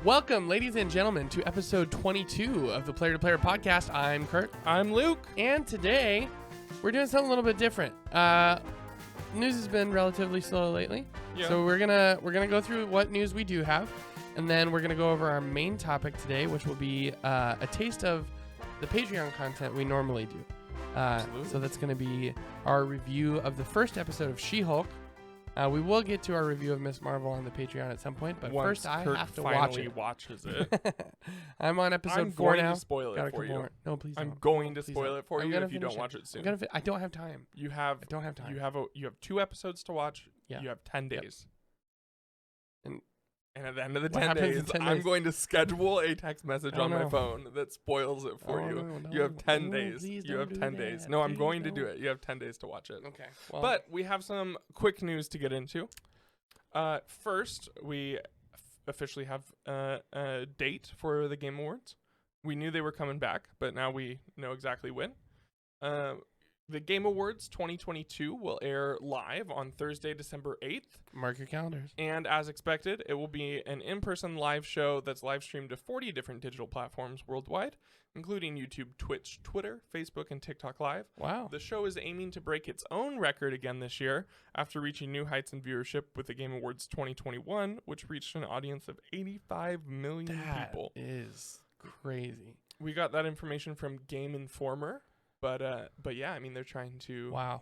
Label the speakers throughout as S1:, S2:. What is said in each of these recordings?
S1: Welcome, ladies and gentlemen, to episode 22 of the Player to Player podcast. I'm Kurt.
S2: I'm Luke.
S1: And today, we're doing something a little bit different. News has been relatively slow lately.
S2: Yeah.
S1: So we're gonna go through what news we do have, and then we're gonna go over our main topic today, which will be a taste of the Patreon content we normally do. So that's gonna be our review of the first episode of She-Hulk. We will get to our review of Ms. Marvel on the Patreon at some point, but
S2: Once
S1: first I
S2: Kurt
S1: have to watch
S2: finally
S1: it.
S2: watches it.
S1: I'm on episode
S2: I'm
S1: 4
S2: going
S1: now.
S2: to spoil
S1: Gotta
S2: it for
S1: come
S2: you.
S1: over. No, please
S2: I'm
S1: don't.
S2: going to
S1: Please
S2: spoil
S1: don't.
S2: it for
S1: I'm
S2: you
S1: gonna
S2: if you don't
S1: finish
S2: watch it soon.
S1: I don't have time. I don't have time.
S2: You have 2 episodes to watch.
S1: Yeah.
S2: You have 10
S1: Yep.
S2: days.
S1: And
S2: at the end of the
S1: what
S2: 10
S1: happens in
S2: days,
S1: 10
S2: I'm
S1: days?
S2: going to schedule a text message
S1: Oh,
S2: on my
S1: no.
S2: phone that spoils it for
S1: Oh,
S2: you.
S1: no,
S2: You have 10
S1: no,
S2: days.
S1: please
S2: You
S1: don't
S2: have
S1: do
S2: 10
S1: that.
S2: days. No, I'm
S1: Please
S2: going to
S1: don't.
S2: do it. You have 10 days to watch it.
S1: Okay. Well,
S2: But we have some quick news to get into. First, we officially have a date for the Game Awards. We knew they were coming back, but now we know exactly when. The Game Awards 2022 will air live on Thursday, December 8th.
S1: mark your calendars.
S2: And as expected, it will be an in-person live show that's live streamed to 40 different digital platforms worldwide, including YouTube, Twitch, Twitter, Facebook, and TikTok Live.
S1: Wow.
S2: The show is aiming to break its own record again this year after reaching new heights in viewership with the Game Awards 2021, which reached an audience of 85 million people.
S1: That is crazy.
S2: We got that information from Game Informer, but yeah, I mean they're trying to
S1: Wow.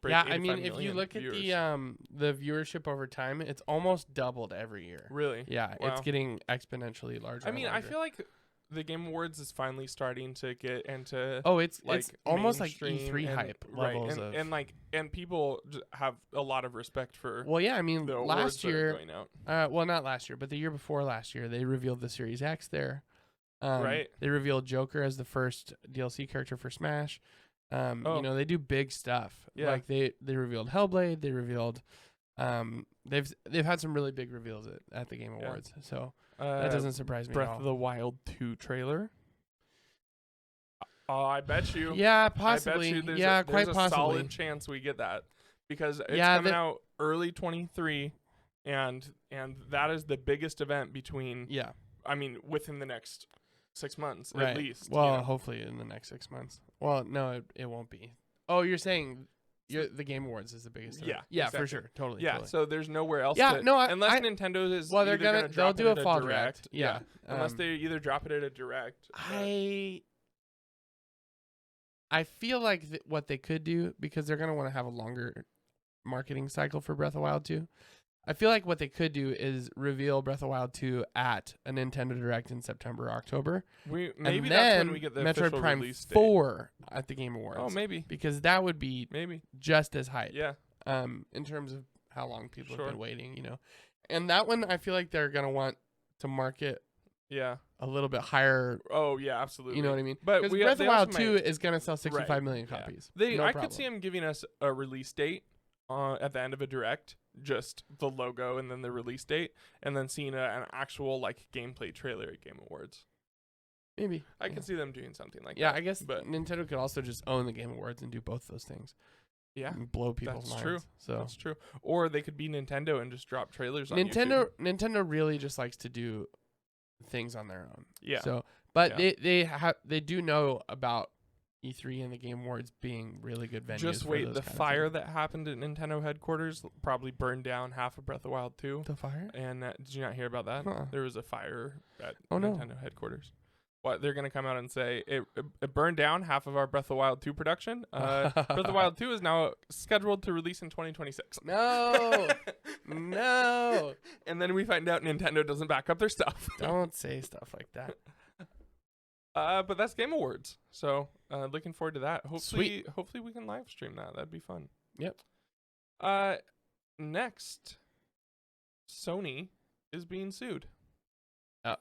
S2: break
S1: Yeah,
S2: 85
S1: I mean, if you
S2: million
S1: look at
S2: viewers.
S1: the viewership over time, it's almost doubled every year.
S2: Really,
S1: Yeah,
S2: Wow.
S1: it's getting exponentially larger.
S2: I mean,
S1: and
S2: I
S1: larger.
S2: feel like the Game Awards is finally starting to get into
S1: it's
S2: like
S1: almost like
S2: mainstream
S1: E3
S2: and-
S1: hype
S2: right,
S1: levels of.
S2: and people have a lot of respect for
S1: Well, yeah, I mean,
S2: the awards
S1: last
S2: that are
S1: year,
S2: going out.
S1: well, not last year, but the year before last year, they revealed the Series X there.
S2: Right.
S1: They revealed Joker as the first DLC character for Smash.
S2: Oh.
S1: You know, they do big stuff.
S2: Yeah.
S1: Like they revealed Hellblade. They revealed. They've had some really big reveals at the Game
S2: Yeah.
S1: Awards. So that doesn't surprise me
S2: Breath
S1: at all.
S2: of the Wild 2 trailer. I bet you.
S1: Yeah,
S2: I bet
S1: possibly.
S2: you there's
S1: Yeah,
S2: a,
S1: quite
S2: there's a
S1: possibly.
S2: solid chance we get that because it's
S1: Yeah,
S2: coming out early 23, and that is the biggest event between.
S1: Yeah.
S2: I mean, within the next 6 months
S1: Right.
S2: at least.
S1: Well, hopefully in the next 6 months. Well, no, it won't be. Oh, you're saying the Game Awards is the biggest.
S2: Yeah,
S1: event. Yeah,
S2: exactly.
S1: for sure, totally.
S2: Yeah,
S1: totally.
S2: so there's nowhere else.
S1: Yeah,
S2: to,
S1: no,
S2: unless Nintendo is.
S1: Well, they're
S2: either
S1: they'll
S2: drop
S1: do
S2: it
S1: a
S2: at
S1: fall
S2: direct.
S1: Yeah.
S2: Unless they either drop it at a direct.
S1: I feel like what they could do, because they're going to want to have a longer marketing cycle for Breath of the Wild 2. I feel like what they could do is reveal Breath of the Wild 2 at a Nintendo Direct in September or October.
S2: Maybe
S1: and
S2: that's
S1: then
S2: when we get the
S1: Metroid
S2: official
S1: Prime
S2: release date.
S1: 4 at the Game Awards.
S2: Oh, maybe.
S1: Because that would be just as hype.
S2: Yeah.
S1: In terms of how long people
S2: Sure.
S1: have been waiting, you know. And that one, I feel like they're going to want to market
S2: Yeah.
S1: a little bit higher.
S2: Oh, yeah, absolutely.
S1: You know what I mean?
S2: But
S1: Because
S2: we
S1: Breath of
S2: they
S1: the Wild
S2: also
S1: 2
S2: might-
S1: is going to sell 65 million
S2: yeah.
S1: copies.
S2: I
S1: problem.
S2: could see them giving us a release date at the end of a direct, just the logo and then the release date, and then seeing an actual like gameplay trailer at Game Awards.
S1: Maybe.
S2: I
S1: Yeah.
S2: could see them doing something like
S1: Yeah,
S2: that.
S1: I guess
S2: but
S1: Nintendo could also just own the Game Awards and do both those things.
S2: yeah,
S1: And blow people's
S2: that's
S1: minds.
S2: true.
S1: So
S2: that's true. Or they could be Nintendo and just drop trailers on
S1: Nintendo really just likes to do things on their own.
S2: Yeah.
S1: So, but
S2: Yeah.
S1: they do know about E3 and the Game Awards being really good venues.
S2: Just
S1: for
S2: wait,
S1: those
S2: the
S1: kind of
S2: fire
S1: things.
S2: that happened at Nintendo headquarters probably burned down half of Breath of the Wild 2.
S1: The fire?
S2: And did you not hear about that?
S1: Uh-uh.
S2: There was a fire at
S1: Oh, no.
S2: Nintendo headquarters. What, they're going to come out and say, it burned down half of our Breath of the Wild 2 production. Breath of the Wild 2 is now scheduled to release in 2026.
S1: No. No.
S2: And then we find out Nintendo doesn't back up their stuff.
S1: Don't say stuff like that.
S2: But that's Game Awards. So looking forward to that. Hopefully we can live stream that. That'd be fun.
S1: Yep.
S2: Next, Sony is being sued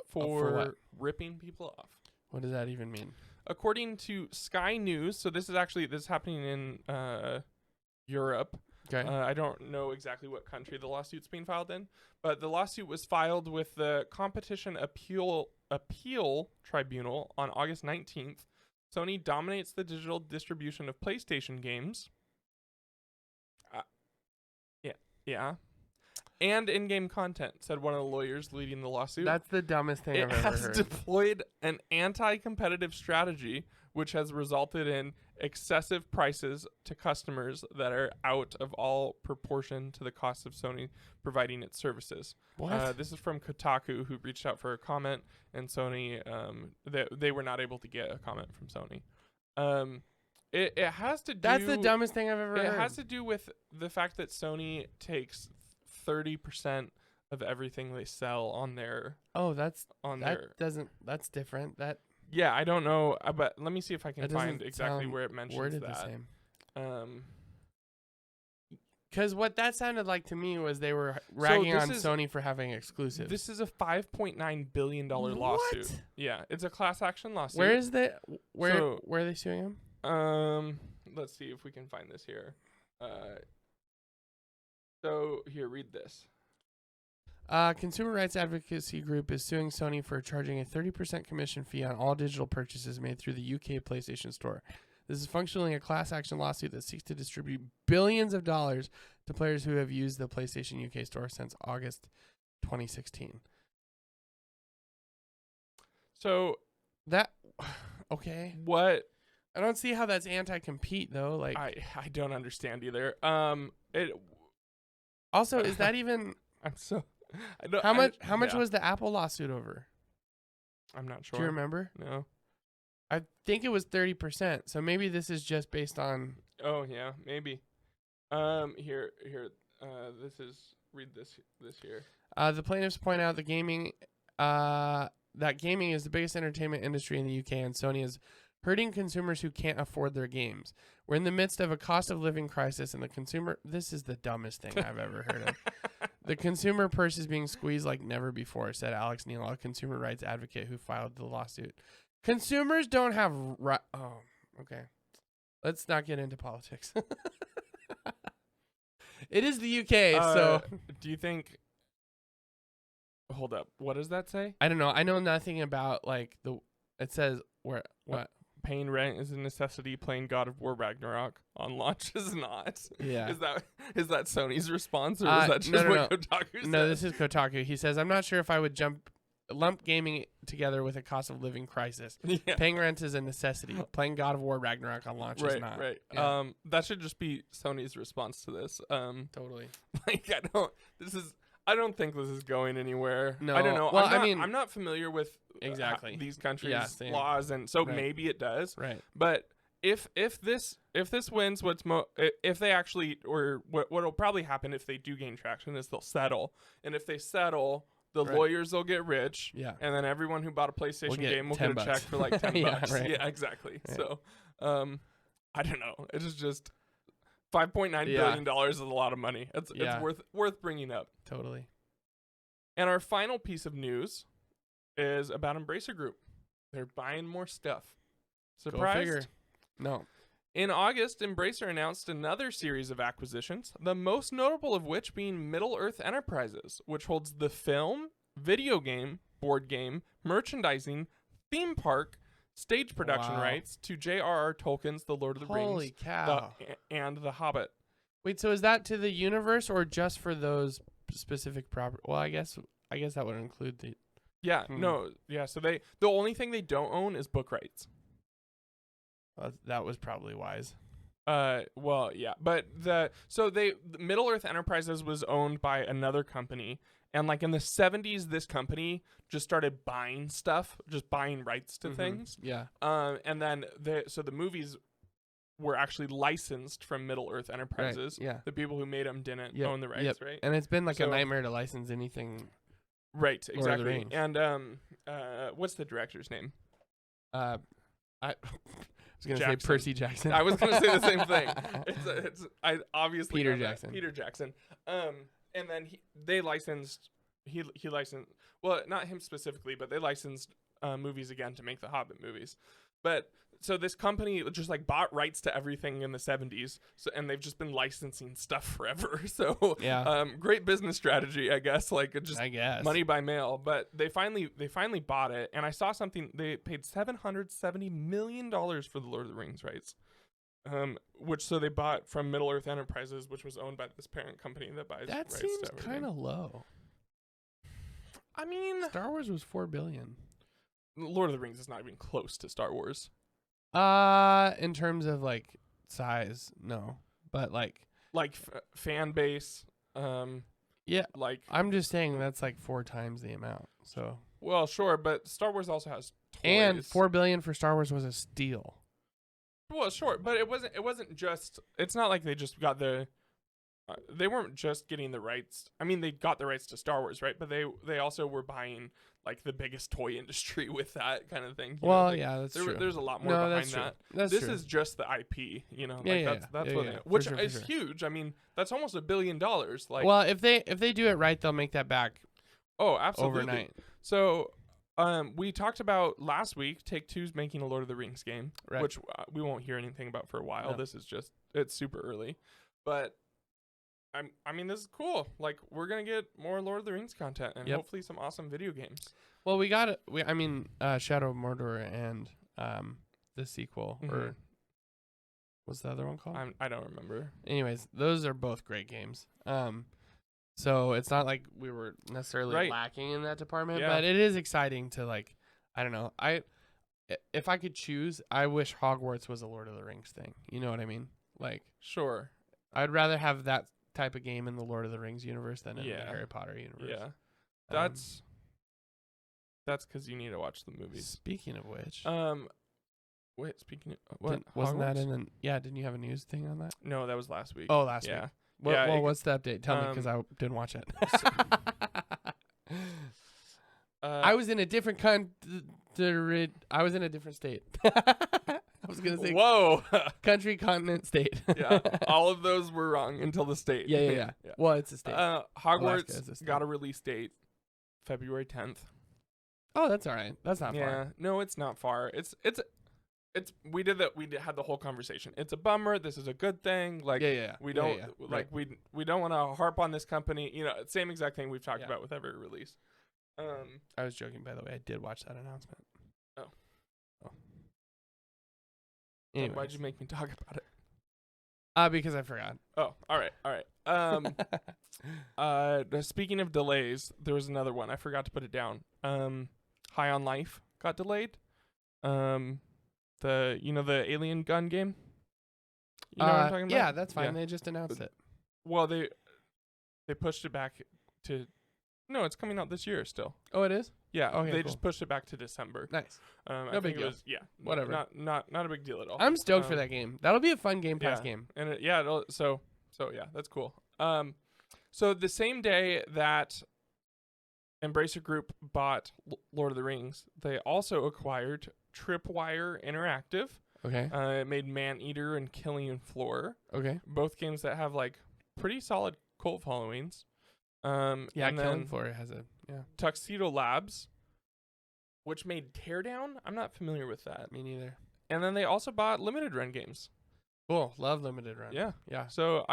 S1: for what?
S2: ripping people off.
S1: What does that even mean?
S2: According to Sky News, so this is happening in Europe.
S1: Okay.
S2: I don't know exactly what country the lawsuit's being filed in, but the lawsuit was filed with the Competition Appeal Tribunal on August 19th. Sony dominates the digital distribution of PlayStation games. Yeah. and in-game content, said one of the lawyers leading the lawsuit.
S1: That's the dumbest thing
S2: It
S1: I've ever
S2: has
S1: heard.
S2: deployed an anti-competitive strategy, which has resulted in excessive prices to customers that are out of all proportion to the cost of Sony providing its services.
S1: What?
S2: This is from Kotaku, who reached out for a comment, and Sony, they were not able to get a comment from Sony. It has to do.
S1: That's the dumbest thing I've ever heard.
S2: It has to do with the fact that Sony takes 30% of everything they sell on their
S1: That's
S2: their.
S1: that's different. That
S2: Yeah, I don't know, but let me see if I can
S1: That
S2: find
S1: doesn't
S2: exactly
S1: sound
S2: where it mentions
S1: worded the
S2: that.
S1: same. Because what that sounded like to me was they were
S2: So
S1: ragging
S2: this
S1: on
S2: is-
S1: Sony for having exclusives.
S2: This is a $5.9 billion lawsuit.
S1: What?
S2: Yeah, it's a class action lawsuit.
S1: Where is the
S2: So-
S1: where are they suing him?
S2: Let's see if we can find this here. So here, read this.
S1: Consumer rights advocacy group is suing Sony for charging a 30% commission fee on all digital purchases made through the UK PlayStation Store. This is functionally a class action lawsuit that seeks to distribute billions of dollars to players who have used the PlayStation UK Store since August 2016.
S2: So
S1: That okay.
S2: what
S1: I don't see how that's anti-compete though. Like,
S2: I don't understand either. It
S1: also, is that even
S2: I'm so I don't
S1: how much
S2: yeah,
S1: was the Apple lawsuit over?
S2: I'm not sure.
S1: Do you remember?
S2: No.
S1: I think it was 30%. So maybe this is just based on.
S2: Oh yeah, maybe. Here. This is read this here.
S1: The plaintiffs point out that gaming is the biggest entertainment industry in the UK, and Sony is hurting consumers who can't afford their games. We're in the midst of a cost of living crisis, and this is the dumbest thing I've ever heard of. The consumer purse is being squeezed like never before, said Alex Neal, a consumer rights advocate who filed the lawsuit. Consumers don't have oh, okay. Let's not get into politics. It is the UK, so
S2: do you think? Hold up. What does that say?
S1: I don't know. I know nothing about it says what
S2: Paying rent is a necessity. Playing God of War Ragnarok on launch is not.
S1: Yeah.
S2: Is that Sony's response, or is that just
S1: no.
S2: what Kotaku said?
S1: No, this is Kotaku. He says, I'm not sure if I would lump gaming together with a cost of living crisis.
S2: Yeah.
S1: Paying rent is a necessity. Playing God of War Ragnarok on launch is not.
S2: Right.
S1: Yeah.
S2: That should just be Sony's response to this.
S1: Totally.
S2: Like I don't think this is going anywhere.
S1: No.
S2: I don't know.
S1: Well,
S2: I'm not familiar with
S1: Exactly.
S2: these countries'
S1: Yeah, same.
S2: laws, and so
S1: Right.
S2: maybe it does.
S1: Right.
S2: But if this wins, if they actually, or what'll probably happen if they do gain traction is they'll settle, and if they settle, the
S1: Right.
S2: lawyers will get rich,
S1: Yeah.
S2: and then everyone who bought a PlayStation
S1: get
S2: game will
S1: 10
S2: get a
S1: bucks.
S2: check for like $10.
S1: Yeah, right.
S2: Yeah, exactly.
S1: Right.
S2: So, I don't know. It is just $5.9
S1: Yeah.
S2: billion is a lot of money. It's
S1: Yeah.
S2: worth bringing up.
S1: Totally.
S2: And our final piece of news is about Embracer Group. They're buying more stuff.
S1: Go
S2: Surprised?
S1: figure. No.
S2: In August, Embracer announced another series of acquisitions, the most notable of which being Middle-earth Enterprises, which holds the film, video game, board game, merchandising, theme park, stage production
S1: Wow.
S2: rights to J.R.R. Tolkien's The Lord of the
S1: Holy
S2: Rings
S1: cow.
S2: and The Hobbit.
S1: Wait, so is that to the universe or just for those specific property? Well, I guess that would include the.
S2: Yeah,
S1: Hmm.
S2: no, yeah. So the only thing they don't own is book rights.
S1: That was probably wise.
S2: Well, yeah, but the Middle Earth Enterprises was owned by another company, and like in the 70s, this company just started buying stuff, just buying rights to
S1: Mhm.
S2: things.
S1: Yeah.
S2: And then the movies were actually licensed from Middle Earth Enterprises.
S1: Right. Yeah.
S2: The people who made them didn't
S1: Yep,
S2: own the rights,
S1: yep.
S2: right?
S1: And it's been like a
S2: So-
S1: nightmare to license anything.
S2: Right,
S1: Lord of the
S2: exactly.
S1: Rings.
S2: And what's the director's name?
S1: I was gonna
S2: Jackson.
S1: say Percy Jackson.
S2: I was gonna say the same thing. I obviously
S1: Peter
S2: know that.
S1: Jackson.
S2: Peter Jackson. And then they licensed. He licensed. Well, not him specifically, but they licensed movies again to make the Hobbit movies. But so this company just like bought rights to everything in the 70s, and they've just been licensing stuff forever. So
S1: Yeah.
S2: great business strategy, I guess. Like it just
S1: I guess.
S2: money by mail. But they finally bought it, and I saw something. They paid $770 million for the Lord of the Rings rights. Which so they bought from Middle Earth Enterprises, which was owned by this parent company that buys
S1: That
S2: rights to
S1: seems
S2: everything.
S1: kind of low.
S2: I mean,
S1: Star Wars was $4 billion.
S2: Lord of the Rings is not even close to Star Wars.
S1: In terms of like size, no, but like
S2: Fan base.
S1: Yeah,
S2: like
S1: I'm just saying that's like 4 times the amount. So
S2: well, sure, but Star Wars also has toys.
S1: and $4 billion for Star Wars was a steal.
S2: Well, sure, but it wasn't just. It's not like they just got the. They weren't just getting the rights. I mean, they got the rights to Star Wars, right? But they also were buying like the biggest toy industry with that kind of thing.
S1: Well,
S2: like,
S1: yeah, that's true.
S2: There's a lot more
S1: No,
S2: behind
S1: that's true.
S2: that.
S1: That's
S2: This
S1: true.
S2: is just the IP, you know.
S1: Yeah,
S2: like
S1: yeah,
S2: that's
S1: yeah,
S2: what
S1: yeah,
S2: they,
S1: for
S2: which
S1: sure, for
S2: is
S1: sure.
S2: huge. I mean, that's almost $1 billion. Like,
S1: well, if they do it right, they'll make that back
S2: oh, absolutely.
S1: overnight.
S2: So, we talked about last week. Take-Two's making a Lord of the Rings game,
S1: Right.
S2: which we won't hear anything about for a while.
S1: No.
S2: This is just it's super early, but I mean, this is cool. Like, we're gonna get more Lord of the Rings content and
S1: Yep.
S2: hopefully some awesome video games.
S1: Well, we got it. I mean, Shadow of Mordor and the sequel,
S2: Mhm.
S1: or what's the other one called?
S2: I don't remember.
S1: Anyways, those are both great games. So it's not like we were necessarily
S2: Right.
S1: lacking in that department,
S2: Yeah.
S1: but it is exciting to like, I don't know. If I could choose, I wish Hogwarts was a Lord of the Rings thing. You know what I mean? Like,
S2: Sure.
S1: I'd rather have that type of game in the Lord of the Rings universe than in the
S2: Yeah.
S1: Harry Potter universe.
S2: Yeah.
S1: Um,
S2: That's because you need to watch the movies.
S1: Speaking of which,
S2: Wait. Speaking of what?
S1: wasn't that
S2: Hogwarts?
S1: in? Didn't you have a news thing on that?
S2: No, that was last week.
S1: Oh, last
S2: yeah.
S1: week.
S2: Yeah,
S1: Well,
S2: it-
S1: what's the update? Tell me, because I didn't watch it. I was in a different I was in a different state. I was gonna say
S2: Whoa.
S1: country, continent, state.
S2: Yeah. All of those were wrong until the state.
S1: Yeah. Well, it's a state. Alaska
S2: Hogwarts
S1: is a state.
S2: got a release date, February 10th.
S1: Oh, that's all right. That's not
S2: Yeah.
S1: far.
S2: No, it's not far. It's we did that. Had the whole conversation. It's a bummer. This is a good thing. Like
S1: Yeah.
S2: we don't
S1: Yeah.
S2: like we don't want to harp on this company. You know, same exact thing we've talked
S1: Yeah.
S2: about with every release.
S1: I was joking, by the way. I did watch that announcement.
S2: Oh.
S1: Anyways.
S2: Why'd you make me talk about it?
S1: Because I forgot.
S2: Oh, all right. Speaking of delays, there was another one. I forgot to put it down. High on Life got delayed. The alien gun game. You know what I'm talking about?
S1: Yeah, that's fine.
S2: Yeah.
S1: They just announced it.
S2: Well, they pushed it back to. No, it's coming out this year still.
S1: Oh, it is?
S2: Yeah,
S1: Okay,
S2: they
S1: cool.
S2: just pushed it back to December.
S1: Nice.
S2: I
S1: big
S2: think
S1: deal.
S2: it was
S1: Whatever.
S2: Not a big deal at all.
S1: I'm stoked for that game. That'll be a fun Game Pass
S2: yeah.
S1: game.
S2: And so yeah, that's cool. So the same day that Embracer Group bought Lord of the Rings, they also acquired Tripwire Interactive.
S1: Okay.
S2: It made Maneater and Killing Floor,
S1: Okay.
S2: both games that have like pretty solid cult followings.
S1: Yeah,
S2: and
S1: Killing
S2: then
S1: Floor has a
S2: Tuxedo Labs, which made Teardown. I'm not familiar with that.
S1: Me neither.
S2: And then they also bought Limited Run games.
S1: Cool. Love Limited Run.
S2: Yeah.
S1: Yeah.
S2: So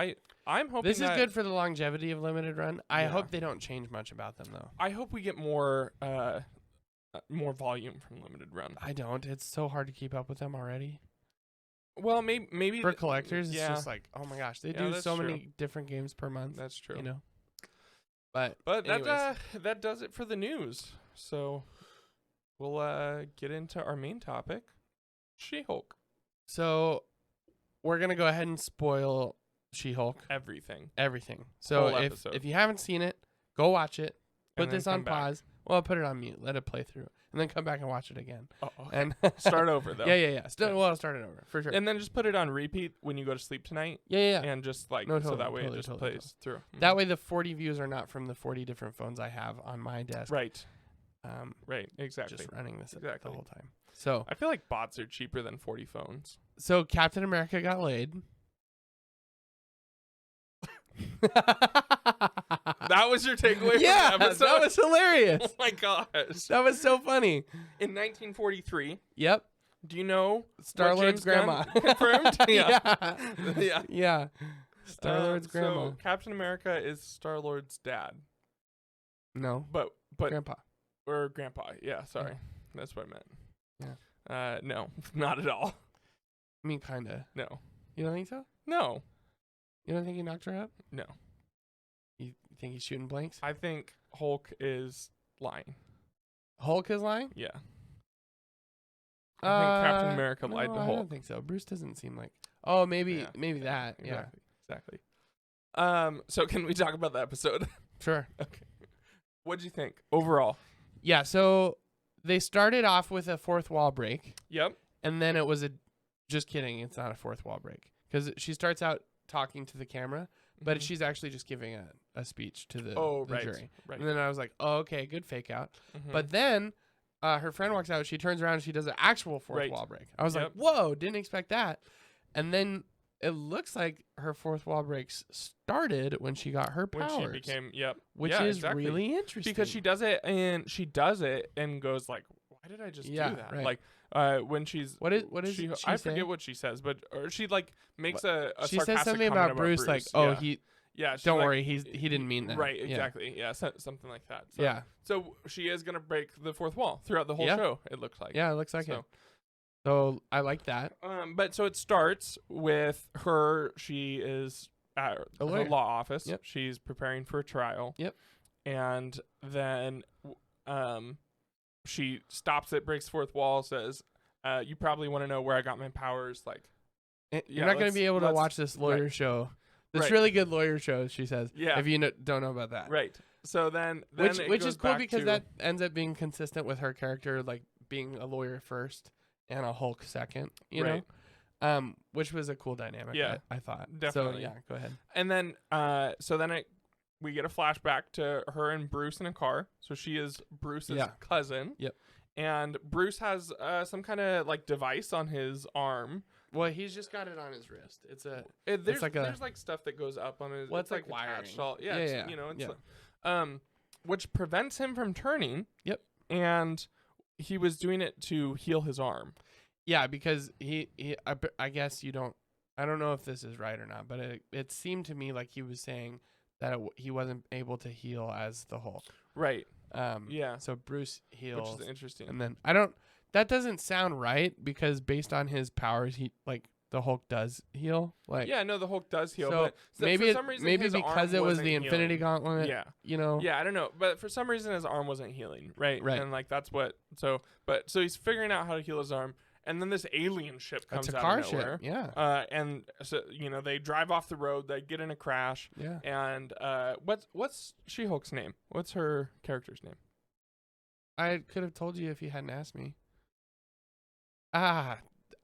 S2: I'm hoping
S1: This is
S2: that-
S1: good for the longevity of Limited Run. I
S2: Yeah.
S1: hope they don't change much about them though.
S2: I hope we get more volume from Limited Run.
S1: I don't. It's so hard to keep up with them already.
S2: Well, maybe
S1: For collectors, it's
S2: yeah,
S1: just like, oh my gosh, they
S2: Yeah,
S1: do
S2: that's
S1: so
S2: true.
S1: many different games per month.
S2: that's true.
S1: You know. But
S2: But
S1: anyways.
S2: that does it for the news. So we'll get into our main topic, She-Hulk.
S1: So we're gonna go ahead and spoil She-Hulk,
S2: Everything.
S1: everything. So
S2: Whole
S1: if
S2: episode.
S1: you haven't seen it, go watch it. Put
S2: And then
S1: this on
S2: come back.
S1: pause. Well, put it on mute. Let it play through, and then come back and watch it again.
S2: Oh, okay.
S1: And
S2: Start over though.
S1: Yeah.
S2: Okay.
S1: Well, I'll start it over for sure.
S2: And then just put it on repeat when you go to sleep tonight,
S1: yeah.
S2: and just like
S1: No,
S2: so
S1: totally,
S2: that way
S1: totally,
S2: it just
S1: totally,
S2: plays through.
S1: That way, the 40 views are not from the 40 different phones I have on my desk.
S2: Right.
S1: Right.
S2: Exactly.
S1: Just running this
S2: Exactly.
S1: the whole time. So
S2: I feel like bots are cheaper than 40 phones.
S1: Captain America got laid.
S2: That was your takeaway
S1: Yeah,
S2: from the episode?
S1: that was hilarious.
S2: Oh my gosh.
S1: That was so funny.
S2: In 1943,
S1: Yep.
S2: do you know
S1: Star-Lord's
S2: James Gunn
S1: grandma.
S2: confirmed?
S1: Yeah.
S2: Yeah.
S1: Yeah. Star-Lord's grandma.
S2: So Captain America is Star-Lord's dad,
S1: No.
S2: but
S1: Grandpa.
S2: or grandpa. Yeah, sorry. That's what I meant.
S1: Yeah.
S2: No, not at all.
S1: I mean, kind of.
S2: No.
S1: You don't think so?
S2: No.
S1: You don't think he knocked her out?
S2: No.
S1: You think he's shooting blanks?
S2: I think Hulk is lying.
S1: Hulk is lying?
S2: Yeah. I think Captain
S1: Uh,
S2: America lied to
S1: no, I
S2: Hulk.
S1: don't think so. Bruce doesn't seem like. Oh, maybe
S2: Yeah.
S1: that. Yeah,
S2: Exactly. So can we talk about the episode?
S1: sure.
S2: Okay. What'd you think overall?
S1: Yeah, so they started off with a fourth wall break,
S2: Yep.
S1: and then it was a. Just kidding, it's not a fourth wall break because she starts out talking to the camera, but
S2: Mhm.
S1: she's actually just giving a speech to the,
S2: Oh,
S1: the
S2: right.
S1: jury.
S2: Right.
S1: And then I was like, oh, okay, good fake out.
S2: Mhm.
S1: But then her friend walks out. She turns around and she does an actual fourth
S2: Right.
S1: wall break. I was like,
S2: Yep.
S1: whoa, didn't expect that. And then it looks like her fourth wall breaks started when she got her
S2: when
S1: powers,
S2: she became
S1: which
S2: yeah,
S1: is
S2: exactly.
S1: really interesting
S2: because she does it and goes like, why did I just
S1: Yeah,
S2: do that?
S1: right.
S2: Like when she's
S1: What is she
S2: I
S1: say?
S2: forget what she says, but or she like makes a
S1: She
S2: sarcastic
S1: says something
S2: comment
S1: about Bruce, like, "Oh,
S2: yeah.
S1: he
S2: Yeah, she's
S1: don't
S2: like,
S1: worry, he didn't mean that."
S2: Right,
S1: Yeah.
S2: exactly. Yeah, something like that. So,
S1: Yeah,
S2: So she is gonna break the fourth wall throughout the whole
S1: Yeah.
S2: show. It looks like.
S1: yeah, it looks like
S2: So,
S1: it. So I like that.
S2: But so it starts with her. She is at
S1: A
S2: her
S1: lawyer.
S2: law office.
S1: Yep.
S2: She's preparing for a trial.
S1: Yep.
S2: And then, she stops it, breaks the fourth wall, says, "You probably want to know where I got my powers." Like,
S1: You're
S2: Yeah,
S1: not going to
S2: let's-
S1: be able to
S2: let's-
S1: watch this lawyer
S2: right.
S1: show. This
S2: Right.
S1: really good lawyer show, she says.
S2: Yeah.
S1: If you don't know about that.
S2: right. So then
S1: Which
S2: it
S1: which
S2: goes
S1: is cool
S2: back
S1: because
S2: to-
S1: that ends up being consistent with her character, like being a lawyer first and a Hulk second. You
S2: Right.
S1: know, which was a cool dynamic.
S2: Yeah,
S1: I thought.
S2: definitely.
S1: So yeah, go ahead.
S2: And then, so then we get a flashback to her and Bruce in a car. So she is Bruce's
S1: Yeah.
S2: cousin.
S1: Yep.
S2: And Bruce has some kind of like device on his arm.
S1: Well, he's just got it on his wrist. It's a
S2: There's
S1: like a-
S2: there's like stuff that goes up on his.
S1: Well, it's like
S2: attached
S1: wiring.
S2: all- yeah,
S1: Yeah,
S2: it's,
S1: yeah,
S2: you know, it's
S1: yeah.
S2: like, which prevents him from turning.
S1: Yep.
S2: And he was doing it to heal his arm.
S1: yeah, because I guess you don't. I don't know if this is right or not, but it seemed to me like he was saying that he wasn't able to heal as the Hulk.
S2: Right.
S1: Yeah. So Bruce
S2: Which
S1: heals,
S2: is interesting.
S1: and then I don't. That doesn't sound right because based on his powers, the Hulk does heal. Like
S2: Yeah, no, the Hulk does heal.
S1: So
S2: but
S1: maybe
S2: for some reason
S1: maybe
S2: his
S1: because
S2: arm
S1: it was
S2: wasn't
S1: the Infinity
S2: healing.
S1: Gauntlet.
S2: Yeah.
S1: You know.
S2: Yeah, I don't know, but for some reason his arm wasn't healing, right?
S1: Right.
S2: And like that's what. So he's figuring out how to heal his arm, and then this alien ship comes
S1: It's a
S2: out
S1: car
S2: of nowhere.
S1: ship. Yeah.
S2: And so they drive off the road, they get in a crash,
S1: Yeah.
S2: and what's She-Hulk's name? What's her character's name?
S1: I could have told you if you hadn't asked me.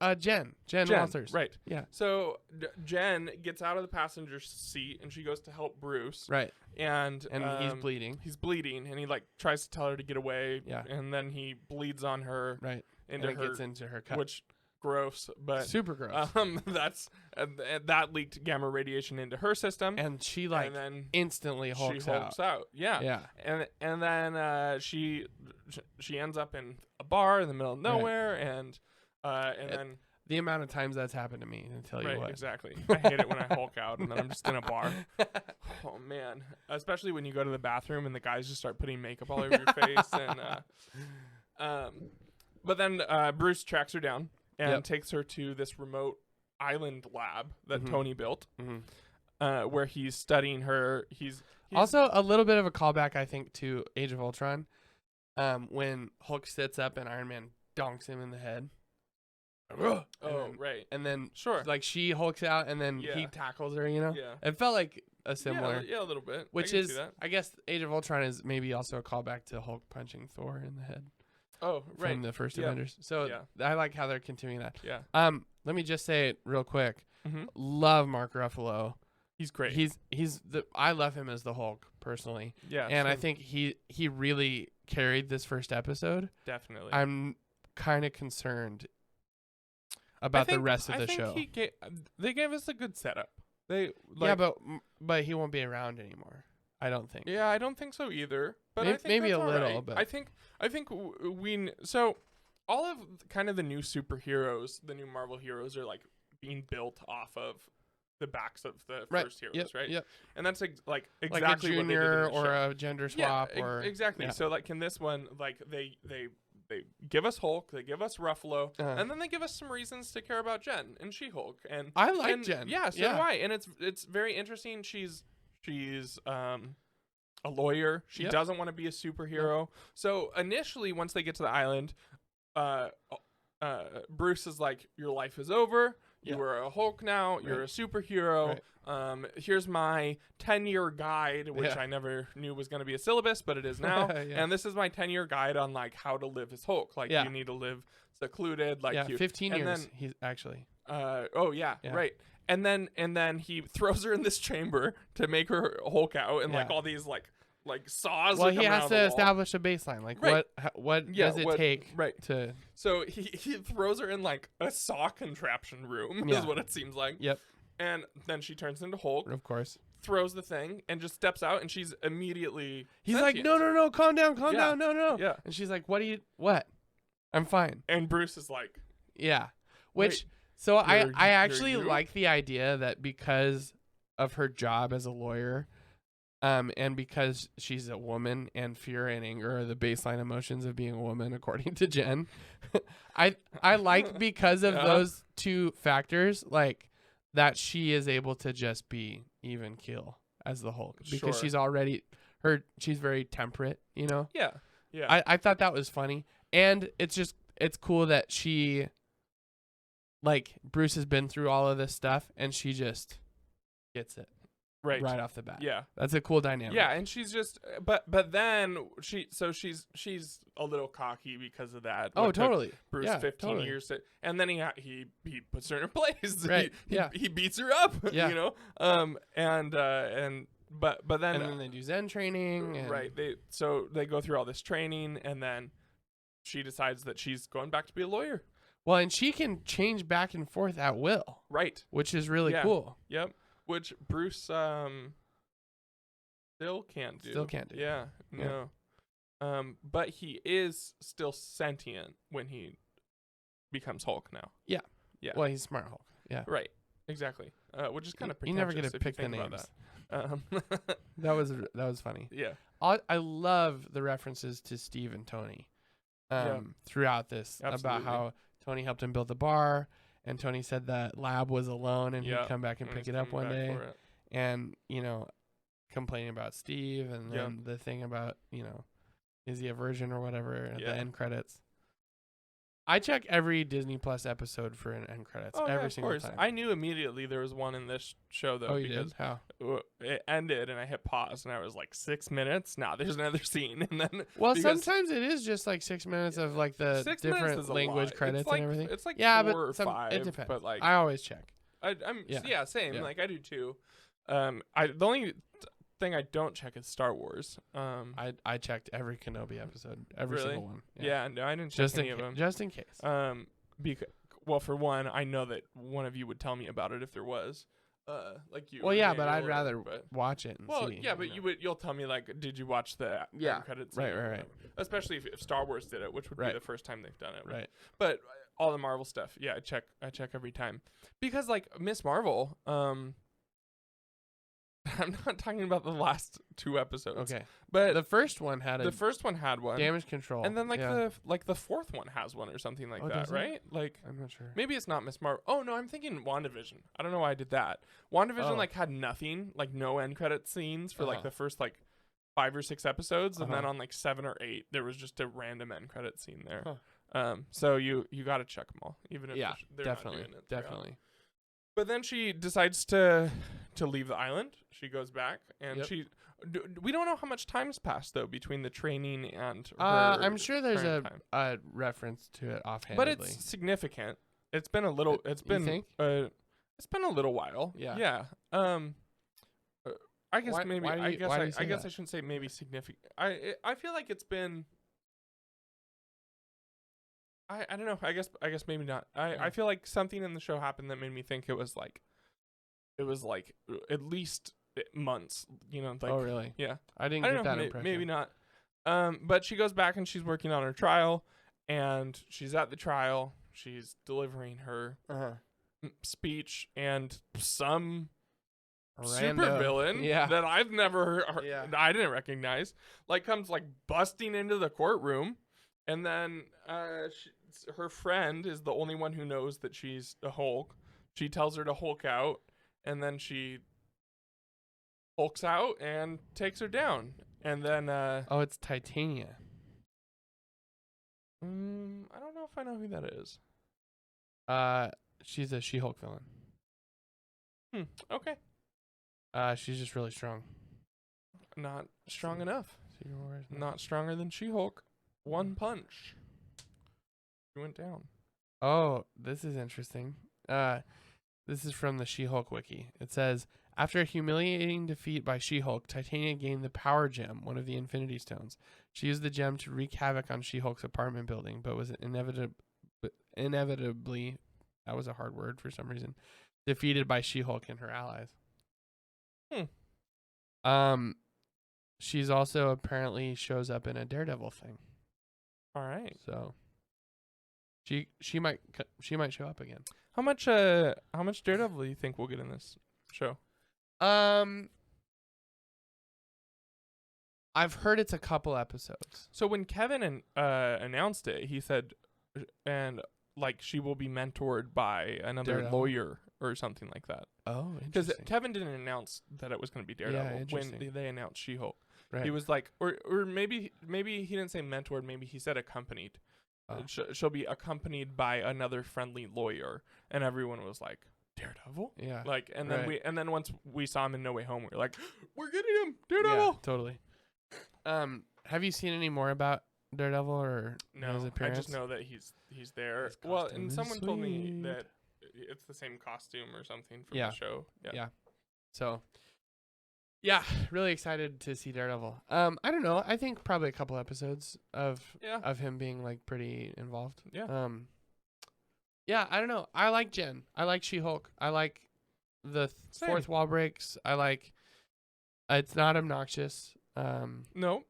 S1: Jen Walters.
S2: Right.
S1: Yeah.
S2: So Jen gets out of the passenger seat and she goes to help Bruce,
S1: Right.
S2: and
S1: And he's bleeding.
S2: He's bleeding, and he like tries to tell her to get away.
S1: Yeah.
S2: And then he bleeds on her
S1: Right.
S2: into
S1: and it
S2: her,
S1: gets into her cut.
S2: which gross, but
S1: super gross.
S2: that's that leaked gamma radiation into her system,
S1: and she like
S2: and then
S1: instantly hulks
S2: she hulks out. Yeah.
S1: Yeah.
S2: And then she ends up in a bar in the middle of nowhere, and then
S1: The amount of times that's happened to me, I tell you
S2: right,
S1: what.
S2: exactly. I hate it when I hulk out and then I'm just in a bar. Oh man, especially when you go to the bathroom and the guys just start putting makeup all over your face, and but then Bruce tracks her down and
S1: Yep.
S2: takes her to this remote island lab that
S1: Mhm.
S2: Tony built,
S1: Mhm.
S2: where he's studying her. He's
S1: Also, a little bit of a callback, I think, to Age of Ultron, when Hulk sits up and Iron Man donks him in the head.
S2: oh
S1: And
S2: right,
S1: And then,
S2: sure,
S1: like, she hulks out, and then he
S2: Yeah.
S1: tackles her, you know?
S2: yeah,
S1: It felt like a similar,
S2: yeah, a little bit.
S1: which
S2: I can
S1: is,
S2: see that.
S1: I guess, Age of Ultron is maybe also a callback to Hulk punching Thor in the head
S2: Oh right,
S1: from the first
S2: Yeah.
S1: Avengers. So
S2: Yeah.
S1: I like how they're continuing that.
S2: yeah,
S1: Let me just say it real quick.
S2: hmm
S1: Love Mark Ruffalo.
S2: he's great.
S1: I love him as the Hulk personally,
S2: yeah,
S1: and I
S2: same,
S1: think he really carried this first episode.
S2: definitely.
S1: I'm kind of concerned about the rest of the show.
S2: They gave us a good setup. They
S1: Yeah, but he won't be around anymore. I don't think.
S2: yeah, I don't think so either. But I think
S1: Maybe
S2: that's
S1: a
S2: all
S1: little,
S2: right.
S1: but-
S2: I think so. All of kind of the new superheroes, the new Marvel heroes, are like being built off of the backs of the
S1: Right.
S2: first heroes,
S1: Yep.
S2: right?
S1: Yep.
S2: And that's exactly
S1: Like a
S2: what they did in
S1: junior
S2: the
S1: or
S2: show.
S1: a gender swap
S2: yeah,
S1: or
S2: exactly.
S1: yeah.
S2: So like in this one, like they give us Hulk, they give us Ruffalo,
S1: Uh-huh.
S2: and then they give us some reasons to care about Jen and She-Hulk. And
S1: I like
S2: and
S1: Jen.
S2: Yeah, so do I. And it's very interesting. She's a lawyer. She
S1: Yep.
S2: doesn't want to be a superhero. So initially, once they get to the island, Bruce is like, "Your life is over. You
S1: Yeah.
S2: are a Hulk now. You're a superhero. Here's my 10-year guide," which
S1: Yeah.
S2: I never knew was going to be a syllabus, but it is now.
S1: Yeah.
S2: And this is my 10-year guide on like how to live as Hulk. Like
S1: Yeah.
S2: you need to live secluded. Like
S1: Yeah,
S2: you
S1: 15
S2: and
S1: years.
S2: then-
S1: He's actually.
S2: Oh yeah,
S1: Yeah.
S2: right. And then he throws her in this chamber to make her Hulk out, and like
S1: Yeah.
S2: all these like saws.
S1: Well,
S2: are
S1: he
S2: coming out
S1: has
S2: of
S1: to
S2: the wall.
S1: establish a baseline. Like,
S2: Right.
S1: what
S2: Yeah,
S1: does it
S2: what-
S1: take
S2: right.
S1: to.
S2: So he throws her in like a saw contraption room,
S1: Yeah.
S2: is what it seems like.
S1: Yep,
S2: And then she turns into Hulk,
S1: of course.
S2: throws the thing, and just steps out, and she's immediately.
S1: He's like,
S2: sentient.
S1: no, calm down,
S2: Yeah.
S1: down, no.
S2: Yeah.
S1: And she's like, what? I'm fine.
S2: And Bruce is like,
S1: Yeah. Which,
S2: Wait,
S1: so I
S2: you're
S1: actually
S2: you?
S1: like the idea that because of her job as a lawyer, and because she's a woman and fear and anger are the baseline emotions of being a woman, according to Jen, I like because of
S2: Yeah.
S1: those two factors, like that she is able to just be even keel as the Hulk because
S2: Sure.
S1: she's already she's very temperate, you know?
S2: yeah.
S1: I thought that was funny. And it's cool that she, like, Bruce has been through all of this stuff and she just gets it
S2: right.
S1: off the bat.
S2: Yeah.
S1: That's a cool dynamic.
S2: Yeah, and she's just but then she's a little cocky because of that.
S1: Oh,
S2: What took
S1: totally.
S2: Bruce
S1: Yeah,
S2: 15
S1: totally.
S2: years to, and then he puts her in her place.
S1: Right,
S2: He,
S1: yeah.
S2: he beats her up,
S1: Yeah.
S2: you know? But then,
S1: And then they do Zen training. And
S2: right, they go through all this training, and then she decides that she's going back to be a lawyer.
S1: Well, and she can change back and forth at will,
S2: Right.
S1: which is really
S2: Yeah.
S1: cool.
S2: Yep. Which Bruce still can't do.
S1: Still can't do.
S2: Yeah.
S1: Yeah.
S2: No. But he is still sentient when he becomes Hulk now. Yeah.
S1: Well, he's Smart Hulk. Yeah.
S2: Right. Exactly. Which is kind of
S1: You never get to
S2: pretentious if you
S1: pick the
S2: think about
S1: names.
S2: that.
S1: That was funny.
S2: Yeah.
S1: I love the references to Steve and Tony throughout this about
S2: Absolutely.
S1: how Tony helped him build the bar, and Tony said that Lab was alone and
S2: Yeah.
S1: he'd come back and
S2: And
S1: pick
S2: he's
S1: it up
S2: coming
S1: one
S2: back
S1: day,
S2: for it.
S1: and complaining about Steve, and
S2: Yeah.
S1: then the thing about is he a virgin or whatever at
S2: Yeah.
S1: the end credits. I check every Disney Plus episode for an end credits
S2: Oh, yeah,
S1: every
S2: of
S1: single
S2: course.
S1: time.
S2: I knew immediately there was one in this show though.
S1: Oh, you
S2: because
S1: did? How?
S2: It ended and I hit pause and I was like 6 minutes. Nah, there's another scene and then
S1: Well,
S2: because
S1: sometimes it is just like 6 minutes of like the
S2: 6 minutes
S1: different
S2: is a
S1: language
S2: lot.
S1: credits
S2: it's like,
S1: and everything.
S2: It's like
S1: Yeah,
S2: 4
S1: but
S2: or 5.
S1: it depends.
S2: But like
S1: I always check.
S2: I'm
S1: Yeah.
S2: same.
S1: Yeah.
S2: Like I do too. The only thing I don't check is Star Wars.
S1: I checked every Kenobi episode, every
S2: Really?
S1: single one.
S2: Yeah, no, I didn't check
S1: just
S2: any of them.
S1: just in case.
S2: Well, for one, I know that one of you would tell me about it if there was. Like you.
S1: Well,
S2: or
S1: yeah, but
S2: Daniel
S1: I'd
S2: or
S1: rather
S2: whatever, but-
S1: watch it and
S2: Well,
S1: see.
S2: yeah, but you'll tell me like, did you watch the
S1: Yeah,
S2: end credits?
S1: right,
S2: scene or
S1: right,
S2: whatever. Especially if Star Wars did it, which would
S1: Right.
S2: be the first time they've done it.
S1: Right.
S2: But all the Marvel stuff, yeah, I check every time because like Miss Marvel, I'm not talking about the last 2 episodes.
S1: Okay.
S2: But
S1: The first one had a
S2: the first one had one,
S1: damage control.
S2: and then like
S1: yeah.
S2: the fourth one has one or something like
S1: Oh,
S2: that,
S1: does it?
S2: right? Like.
S1: I'm not sure.
S2: Maybe it's not Miss Marvel. Oh no, I'm thinking WandaVision. I don't know why I did that. WandaVision
S1: Oh.
S2: like had nothing, like no end credit scenes for like
S1: Uh-huh.
S2: the first like 5 or 6 episodes, and then
S1: Uh-huh.
S2: on like 7 or 8, there was just a random end credit scene there.
S1: Huh.
S2: So you got to check them all, even if
S1: Yeah,
S2: they're
S1: definitely,
S2: not doing it throughout.
S1: definitely.
S2: But then she decides to leave the island. She goes back, and
S1: Yep.
S2: we don't know how much time's passed though between the training and her.
S1: I'm sure there's
S2: current time.
S1: a reference to it offhandedly.
S2: But it's significant. It's been a little. It's
S1: You
S2: been.
S1: think?
S2: It's been a little while.
S1: Yeah.
S2: Yeah. I guess
S1: Why-
S2: maybe.
S1: why do
S2: I
S1: you-
S2: guess.
S1: why do you say
S2: I guess
S1: that?
S2: I shouldn't say maybe significant. I feel like it's been. I don't know. I guess maybe not. I feel like something in the show happened that made me think it was like. It was like at least months. You know. Like.
S1: oh, really?
S2: Yeah.
S1: I didn't
S2: I
S1: get
S2: don't know.
S1: that impression.
S2: Maybe not. But she goes back and she's working on her trial, and she's at the trial. She's delivering her
S1: Uh-huh.
S2: speech, and some
S1: Rando.
S2: supervillain
S1: Yeah.
S2: that I've never heard,
S1: Yeah.
S2: I didn't recognize, like comes like busting into the courtroom And then her friend is the only one who knows that she's a Hulk. She tells her to Hulk out, and then she hulks out and takes her down. And then
S1: Oh, it's Titania.
S2: I don't know if I know who that is.
S1: She's a She-Hulk villain.
S2: Okay.
S1: She's just really strong.
S2: Not strong enough.
S1: Secret Warriors.
S2: Not stronger than She-Hulk. One punch. She went down.
S1: Oh, this is interesting. This is from the She-Hulk wiki. It says, after a humiliating defeat by She-Hulk, Titania gained the Power Gem, one of the Infinity Stones. She used the gem to wreak havoc on She-Hulk's apartment building, but was inevitably, that was a hard word for some reason, defeated by She-Hulk and her allies. She's also apparently shows up in a Daredevil thing.
S2: All right.
S1: So she might show up again.
S2: How much Daredevil do you think we'll get in this show?
S1: I've heard it's a couple episodes.
S2: So when Kevin announced it, he said, and like she will be mentored by another
S1: Daredevil.
S2: lawyer or something like that.
S1: Oh,
S2: Because
S1: interesting.
S2: Kevin didn't announce that it was going to be Daredevil when
S1: interesting.
S2: they announced She-Hulk.
S1: Right.
S2: He was like, or maybe he didn't say mentored. Maybe he said accompanied.
S1: Oh.
S2: She'll be accompanied by another friendly lawyer, and everyone was like, Daredevil.
S1: Yeah.
S2: Like, and then
S1: Right.
S2: and then once we saw him in No Way Home, we were like, we're getting him,
S1: Yeah,
S2: Daredevil.
S1: totally. Have you seen any more about Daredevil or his
S2: No, I
S1: appearance?
S2: just know that he's there.
S1: His
S2: Well,
S1: costume
S2: and
S1: is
S2: someone told me
S1: sweet.
S2: that it's the same costume or something from
S1: Yeah.
S2: the show.
S1: Yeah. So, yeah, really excited to see Daredevil. I don't know. I think probably a couple episodes of him being like pretty involved.
S2: Yeah.
S1: Yeah, I don't know. I like Jen. I like She-Hulk. I like the
S2: Same.
S1: fourth wall breaks. I like it's not obnoxious.
S2: No,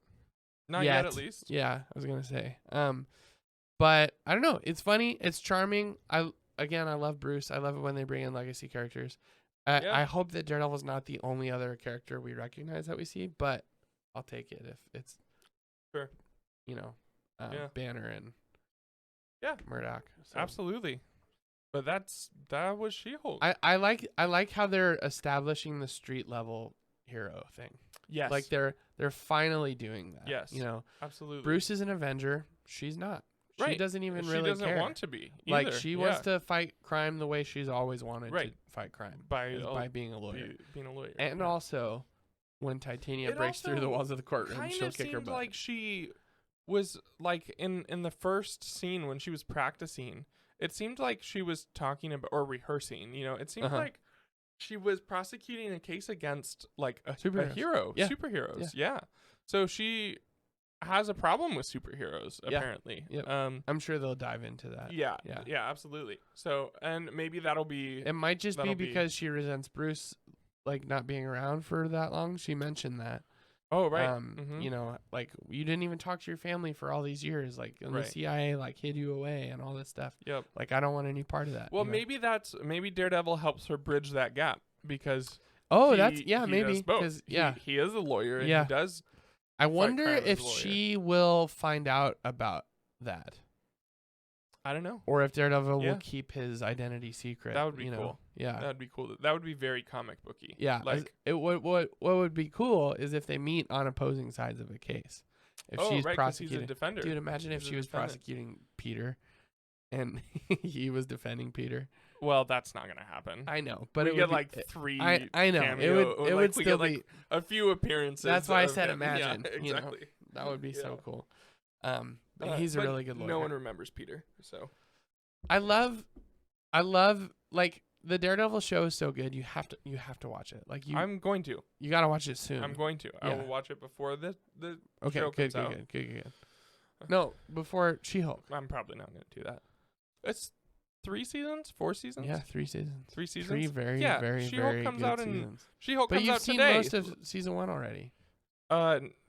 S2: not yet at least.
S1: Yeah, I was gonna say. But I don't know. It's funny. It's charming. I love Bruce. I love it when they bring in legacy characters.
S2: Yeah.
S1: I hope that Daredevil's not the only other character we recognize that we see, but I'll take it if it's
S2: Sure.
S1: Yeah. Banner and Murdoch. So.
S2: Absolutely. But that was She-Hulk.
S1: I like how they're establishing the street level hero thing.
S2: Yes.
S1: Like they're finally doing that.
S2: Yes. Absolutely.
S1: Bruce is an Avenger. She's not. She
S2: Right.
S1: doesn't even
S2: she
S1: really
S2: doesn't
S1: care.
S2: want to be.
S1: Like
S2: either.
S1: she wants to fight crime the way she's always wanted to
S2: Right.
S1: fight crime
S2: by
S1: being a lawyer.
S2: being a lawyer.
S1: And
S2: Right.
S1: also, when Titania
S2: It
S1: breaks through the
S2: also
S1: walls of the courtroom,
S2: kind
S1: she'll
S2: of
S1: kick her
S2: seemed
S1: butt.
S2: like she was like in the first scene when she was practicing. It seemed like she was talking about or rehearsing. It seemed
S1: Uh-huh.
S2: like she was prosecuting a case against like a
S1: Superheroes.
S2: hero,
S1: Yeah.
S2: superheroes. Yeah. So she has a problem with superheroes
S1: Yeah.
S2: apparently.
S1: Yep. I'm sure they'll dive into that.
S2: Yeah,
S1: Yeah.
S2: absolutely. So, and maybe that'll be
S1: It might just be
S2: That'll be-
S1: because she resents Bruce, like not being around for that long. She mentioned that.
S2: oh right.
S1: Like you didn't even talk to your family for all these years. Like and
S2: Right.
S1: the CIA like hid you away and all this stuff.
S2: Yep.
S1: Like I don't want any part of that.
S2: Well,
S1: you know?
S2: maybe Daredevil helps her bridge that gap because
S1: Oh,
S2: he
S1: maybe
S2: does both.
S1: because
S2: He is a lawyer and
S1: Yeah.
S2: he does.
S1: I wonder
S2: crime as
S1: if
S2: a lawyer.
S1: she will find out about that,
S2: I don't know.
S1: or if Daredevil
S2: Yeah.
S1: will keep his identity secret.
S2: That would be
S1: you know?
S2: cool.
S1: Yeah.
S2: That'd be cool. That would be very comic booky.
S1: Yeah,
S2: Like
S1: what would be cool is if they meet on opposing sides of a case. If she's
S2: right, 'cause he's a
S1: prosecuting,
S2: defender.
S1: dude, imagine if
S2: He's a
S1: she was
S2: defendant.
S1: prosecuting Peter, and he was defending Peter.
S2: Well, that's not gonna happen.
S1: I know, but
S2: we
S1: it
S2: get
S1: would be-
S2: like 3.
S1: I know
S2: cameo,
S1: it
S2: or,
S1: would
S2: like, we
S1: still
S2: get, like,
S1: be.
S2: a few appearances.
S1: That's why I
S2: of
S1: said
S2: him. Yeah,
S1: imagine, you know.
S2: exactly.
S1: That would be so
S2: Yeah.
S1: cool. But he's a
S2: but
S1: really good lawyer.
S2: No one remembers Peter, so
S1: I love like the Daredevil show is so good. You have to watch it. Like
S2: I'm going to.
S1: you got to watch it soon.
S2: I'm going to. I
S1: Yeah.
S2: will watch it before the
S1: Okay,
S2: show
S1: good.
S2: comes out.
S1: No, before She-Hulk.
S2: I'm probably not going to do that. It's 3 seasons, 4 seasons.
S1: Yeah, 3 seasons.
S2: 3 seasons.
S1: 3 very,
S2: Yeah,
S1: very,
S2: She-Hulk
S1: very
S2: comes
S1: good
S2: out in-
S1: seasons.
S2: She-Hulk
S1: But
S2: comes
S1: you've
S2: out
S1: seen
S2: today.
S1: most of season 1 already.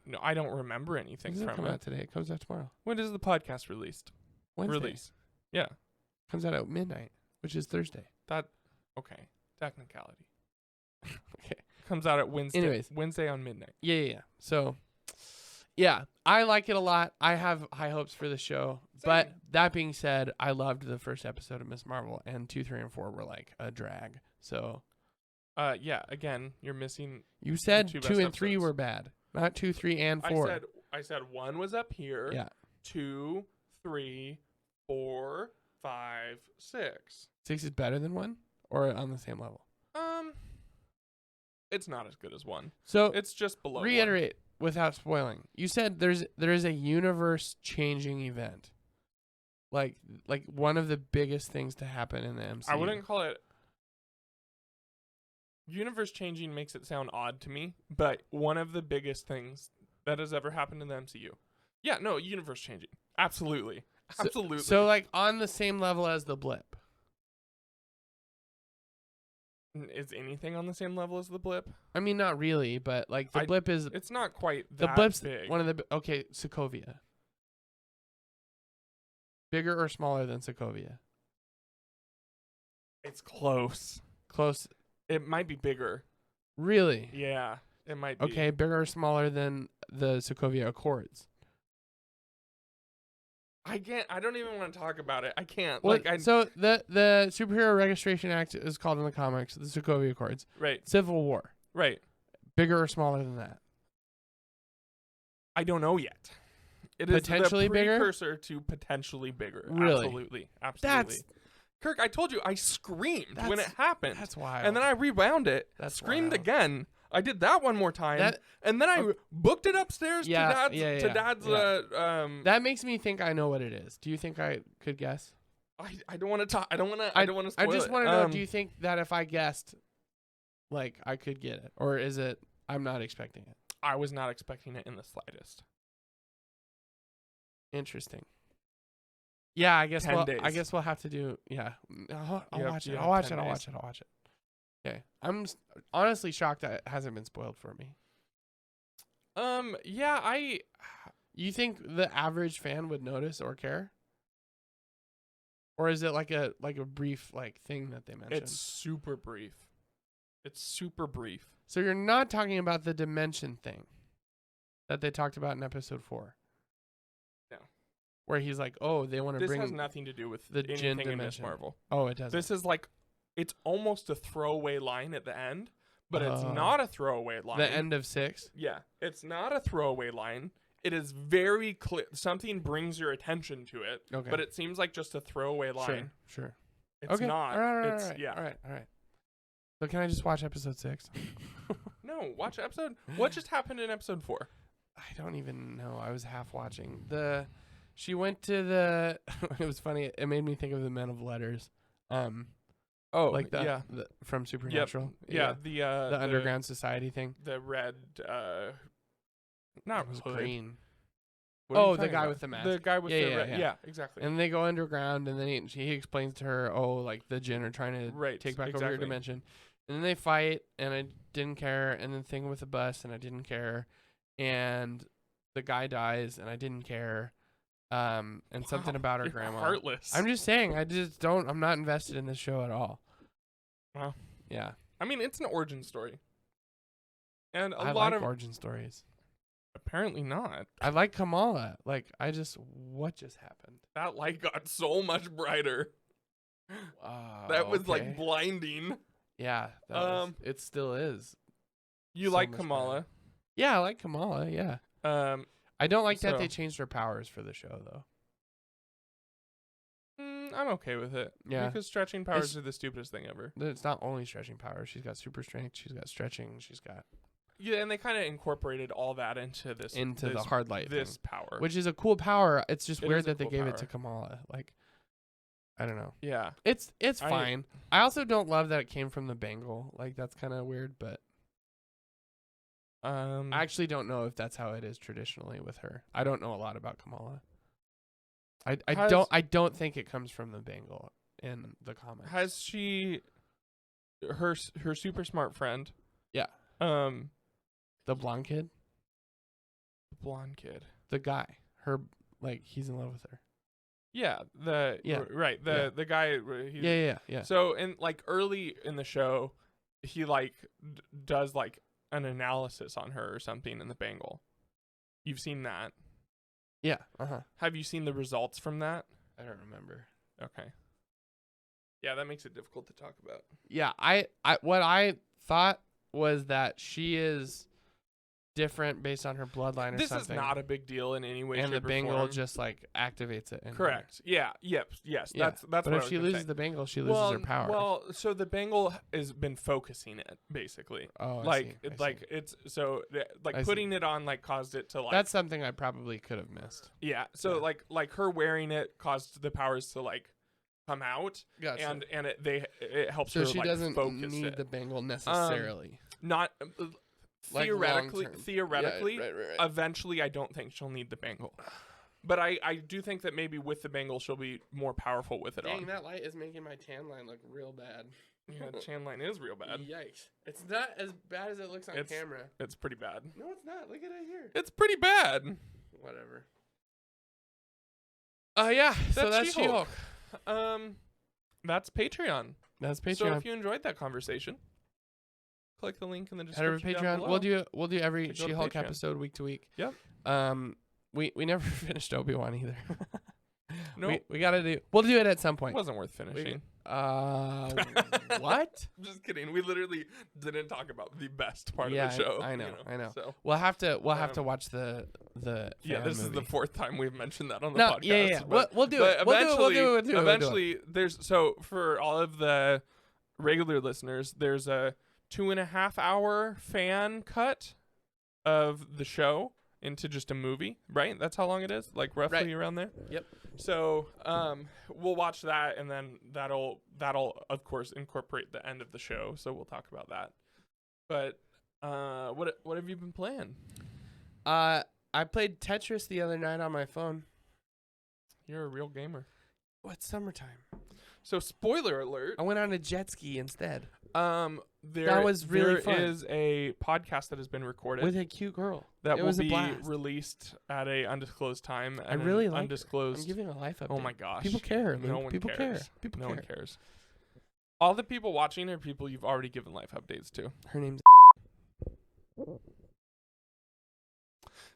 S2: No, I don't remember anything
S1: It doesn't
S2: from
S1: come
S2: it.
S1: out today. It comes out tomorrow.
S2: When is the podcast released?
S1: Wednesday.
S2: Release. Yeah.
S1: Comes out at midnight, which is Thursday.
S2: Okay. Technicality.
S1: Okay.
S2: Comes out at Wednesday.
S1: Anyways.
S2: Wednesday on midnight.
S1: Yeah. So, Yeah, I like it a lot. I have high hopes for the show. But
S2: Same.
S1: that being said, I loved the first episode of Miss Marvel, and 2, 3, and 4 were like a drag. So
S2: Yeah. Again, you're missing.
S1: you said
S2: 2
S1: 2
S2: best
S1: and 3
S2: episodes.
S1: were bad, not 2, 3, and 4.
S2: I said 1 was up here.
S1: Yeah,
S2: 2, 3, 4, 5, 6.
S1: 6 is better than 1, or on the same level.
S2: It's not as good as 1.
S1: So
S2: It's just below. 1.
S1: reiterate without spoiling. You said there is a universe changing event, like one of the biggest things to happen in the MCU.
S2: I wouldn't call it. Universe changing makes it sound odd to me, but one of the biggest things that has ever happened in the MCU. Yeah, no, universe changing. Absolutely. Absolutely.
S1: So like on the same level as the blip.
S2: Is anything on the same level as the blip?
S1: I mean, not really, but like the blip is
S2: It's not quite
S1: the
S2: that
S1: blip's
S2: big.
S1: one of the okay. Sokovia, bigger or smaller than Sokovia?
S2: It's close.
S1: Close.
S2: It might be bigger.
S1: Really?
S2: Yeah, it might be.
S1: Okay, bigger or smaller than the Sokovia Accords?
S2: I can't. I don't even want to talk about it. I can't.
S1: Well,
S2: like I.
S1: so the Superhero Registration Act is called in the comics the Sokovia Accords.
S2: Right.
S1: Civil War.
S2: Right.
S1: Bigger or smaller than that?
S2: I don't know yet. It is
S1: Potentially
S2: the
S1: bigger?
S2: precursor to potentially bigger.
S1: Really?
S2: Absolutely. Absolutely.
S1: That's
S2: Kirk, I told you I screamed when it
S1: That's-
S2: happened.
S1: that's wild.
S2: And then I rewound it,
S1: That's
S2: screamed
S1: wild.
S2: again. I did that one more time,
S1: That-
S2: and then I booked it upstairs
S1: Yeah,
S2: to dad's.
S1: yeah,
S2: to
S1: yeah,
S2: dad's.
S1: yeah. That makes me think I know what it is. Do you think I could guess?
S2: I don't want to talk. I don't want to. I don't want to
S1: I
S2: spoil
S1: just
S2: it.
S1: want to know. Do you think that if I guessed, like I could get it, or is it I'm not expecting it?
S2: I was not expecting it in the slightest.
S1: Interesting. Yeah, I guess.
S2: 10
S1: I
S2: days.
S1: guess we'll have to do. Yeah, I'll
S2: You have-
S1: watch
S2: you
S1: it.
S2: have
S1: I'll watch
S2: 10
S1: it. I'll
S2: days.
S1: watch it. I'll watch it. Okay, I'm honestly shocked that it hasn't been spoiled for me.
S2: Yeah,
S1: You think the average fan would notice or care? Or is it like a brief like thing that they mentioned?
S2: it's super brief. It's super brief.
S1: So you're not talking about the dimension thing that they talked about in episode 4.
S2: No.
S1: Where he's like, "Oh, they want to
S2: This
S1: bring
S2: has nothing to do with
S1: the Jin
S2: anything in Miss
S1: dimension.
S2: Marvel.
S1: Oh, it doesn't.
S2: This is like, it's almost a throwaway line at the end, but it's
S1: Oh.
S2: not a throwaway line.
S1: The end of 6.
S2: Yeah, it's not a throwaway line. It is very clear. Something brings your attention to it,
S1: Okay.
S2: but it seems like just a throwaway line.
S1: Sure.
S2: It's
S1: Okay.
S2: not.
S1: All right,
S2: it's
S1: all right,
S2: yeah.
S1: All right. So can I just watch episode 6?
S2: No, watch episode. What just happened in episode 4?
S1: I don't even know. I was half watching. She went to the it was funny. It made me think of the Men of Letters.
S2: Oh,
S1: Like
S2: yeah,
S1: from Supernatural.
S2: yeah.
S1: The underground society thing.
S2: the red, not
S1: It was
S2: hood.
S1: green.
S2: What are you
S1: Oh, the
S2: talking
S1: guy
S2: about?
S1: with the mask.
S2: The guy with
S1: Yeah,
S2: the
S1: yeah,
S2: red.
S1: yeah.
S2: Yeah, exactly.
S1: And they go underground, and then he explains to her, oh, like the Jinn are trying to
S2: Right,
S1: take back over your
S2: exactly.
S1: dimension. And then they fight, and I didn't care. And then thing with the bus, and I didn't care. And the guy dies, and I didn't care. And something
S2: Wow,
S1: about her
S2: you're
S1: grandma.
S2: heartless.
S1: I'm just saying, I'm not invested in this show at all.
S2: Wow.
S1: Yeah.
S2: I mean, it's an origin story, and
S1: I
S2: lot
S1: like
S2: of
S1: origin stories.
S2: apparently not.
S1: I like Kamala. Like, what just happened?
S2: That light got so much brighter. That was like blinding.
S1: Yeah. It still is.
S2: You
S1: So
S2: like
S1: much
S2: Kamala?
S1: better. Yeah, I like Kamala. Yeah. I don't like that they
S2: So-
S1: changed her powers for the show, though.
S2: I'm okay with it.
S1: Yeah.
S2: because stretching powers
S1: It's-
S2: are the stupidest thing ever.
S1: It's not only stretching powers. She's got super strength. She's got stretching. She's got
S2: Yeah, and they kind of incorporated all that into this
S1: the hard light
S2: this
S1: thing,
S2: power.
S1: which is a cool power. It's just
S2: It
S1: weird
S2: is a
S1: that they
S2: cool
S1: gave it to
S2: power.
S1: Kamala. Like, I don't know.
S2: yeah,
S1: It's
S2: I-
S1: fine. I also don't love that it came from the bangle. Like, that's kind of weird, but I actually don't know if that's how it is traditionally with her. I don't know a lot about Kamala. I don't think it comes from the bangle in the comics.
S2: has she her super smart friend?
S1: Yeah. The blonde kid,
S2: Blonde kid.
S1: the guy, he's in love with her.
S2: Yeah, right.
S1: Yeah.
S2: The guy.
S1: Yeah.
S2: So in like early in the show, he like does like an analysis on her or something in the bangle. You've seen that.
S1: Yeah. Uh-huh.
S2: Have you seen the results from that?
S1: I don't remember.
S2: Okay. Yeah, that makes it difficult to talk about.
S1: Yeah, I what I thought was that she is different based on her bloodline or
S2: This
S1: something.
S2: is not a big deal in any way,
S1: and the
S2: shape, or
S1: bangle
S2: form.
S1: just like activates it. In
S2: Correct. Yeah. Yep. Yes.
S1: Yeah.
S2: That's
S1: But
S2: what
S1: if
S2: I
S1: she
S2: was gonna
S1: loses
S2: say.
S1: the bangle, she loses her power.
S2: Well, so the bangle has been focusing it basically.
S1: oh, I
S2: Like
S1: see, I
S2: it, like
S1: see.
S2: it's so like
S1: I see.
S2: putting it on like caused it to like
S1: That's something I probably could have missed.
S2: yeah. So
S1: yeah.
S2: like her wearing it caused the powers to like come out
S1: Gotcha.
S2: and it helps
S1: So
S2: her
S1: she
S2: like
S1: doesn't
S2: focus
S1: need
S2: it.
S1: the bangle necessarily.
S2: Not
S1: Like
S2: theoretically.
S1: long-term.
S2: Theoretically,
S1: Yeah, right.
S2: eventually, I don't think she'll need the bangle. But I do think that maybe with the bangle, she'll be more powerful with it
S1: Dang,
S2: on.
S1: that light is making my tan line look real bad.
S2: Yeah, Chan line is real bad.
S1: Yikes. It's not as bad as it looks on camera.
S2: It's pretty bad.
S1: No, it's not. Look at it here.
S2: It's pretty bad.
S1: Whatever.
S2: Yeah.
S1: So that's
S2: She-Hulk.
S1: She-Hulk.
S2: That's Patreon.
S1: That's Patreon.
S2: So if you enjoyed that conversation, click the link in the
S1: Head over
S2: description.
S1: to
S2: down
S1: Patreon.
S2: below.
S1: We'll do every
S2: To go to
S1: She-Hulk
S2: Patreon.
S1: episode week to week.
S2: Yep.
S1: We never finished Obi-Wan either.
S2: Nope.
S1: We gotta do. We'll do it at some point.
S2: Wasn't worth finishing.
S1: What?
S2: Just kidding. We literally didn't talk about the best part
S1: Yeah,
S2: of the show.
S1: I know.
S2: So
S1: We'll have to
S2: Um,
S1: watch the
S2: yeah,
S1: fan
S2: this is the
S1: movie.
S2: fourth time we've mentioned that on the
S1: No,
S2: podcast.
S1: yeah.
S2: but-
S1: We'll do
S2: but
S1: it. We'll do it. We'll do it.
S2: Eventually, there's so for all of the regular listeners, there's a 2.5 hour fan cut of the show into just a movie, right? That's how long it is, like roughly
S1: Right.
S2: around there.
S1: Yep.
S2: So we'll watch that, and then that'll of course incorporate the end of the show. So we'll talk about that. But what have you been playing?
S1: I played Tetris the other night on my phone.
S2: You're a real gamer.
S1: Oh, it's summertime.
S2: So spoiler alert.
S1: I went on a jet ski instead
S2: There
S1: was really
S2: there
S1: fun.
S2: is a podcast that has been recorded
S1: with a cute girl.
S2: that
S1: it
S2: will
S1: was a
S2: be
S1: blast.
S2: released at a undisclosed time. And an
S1: really like her. I'm
S2: undisclosed.
S1: giving a life update.
S2: Oh my gosh!
S1: People care.
S2: No
S1: Luke.
S2: one
S1: People
S2: cares.
S1: care. People
S2: No
S1: care.
S2: one cares. All the people watching are people you've already given life updates to.
S1: Her name's.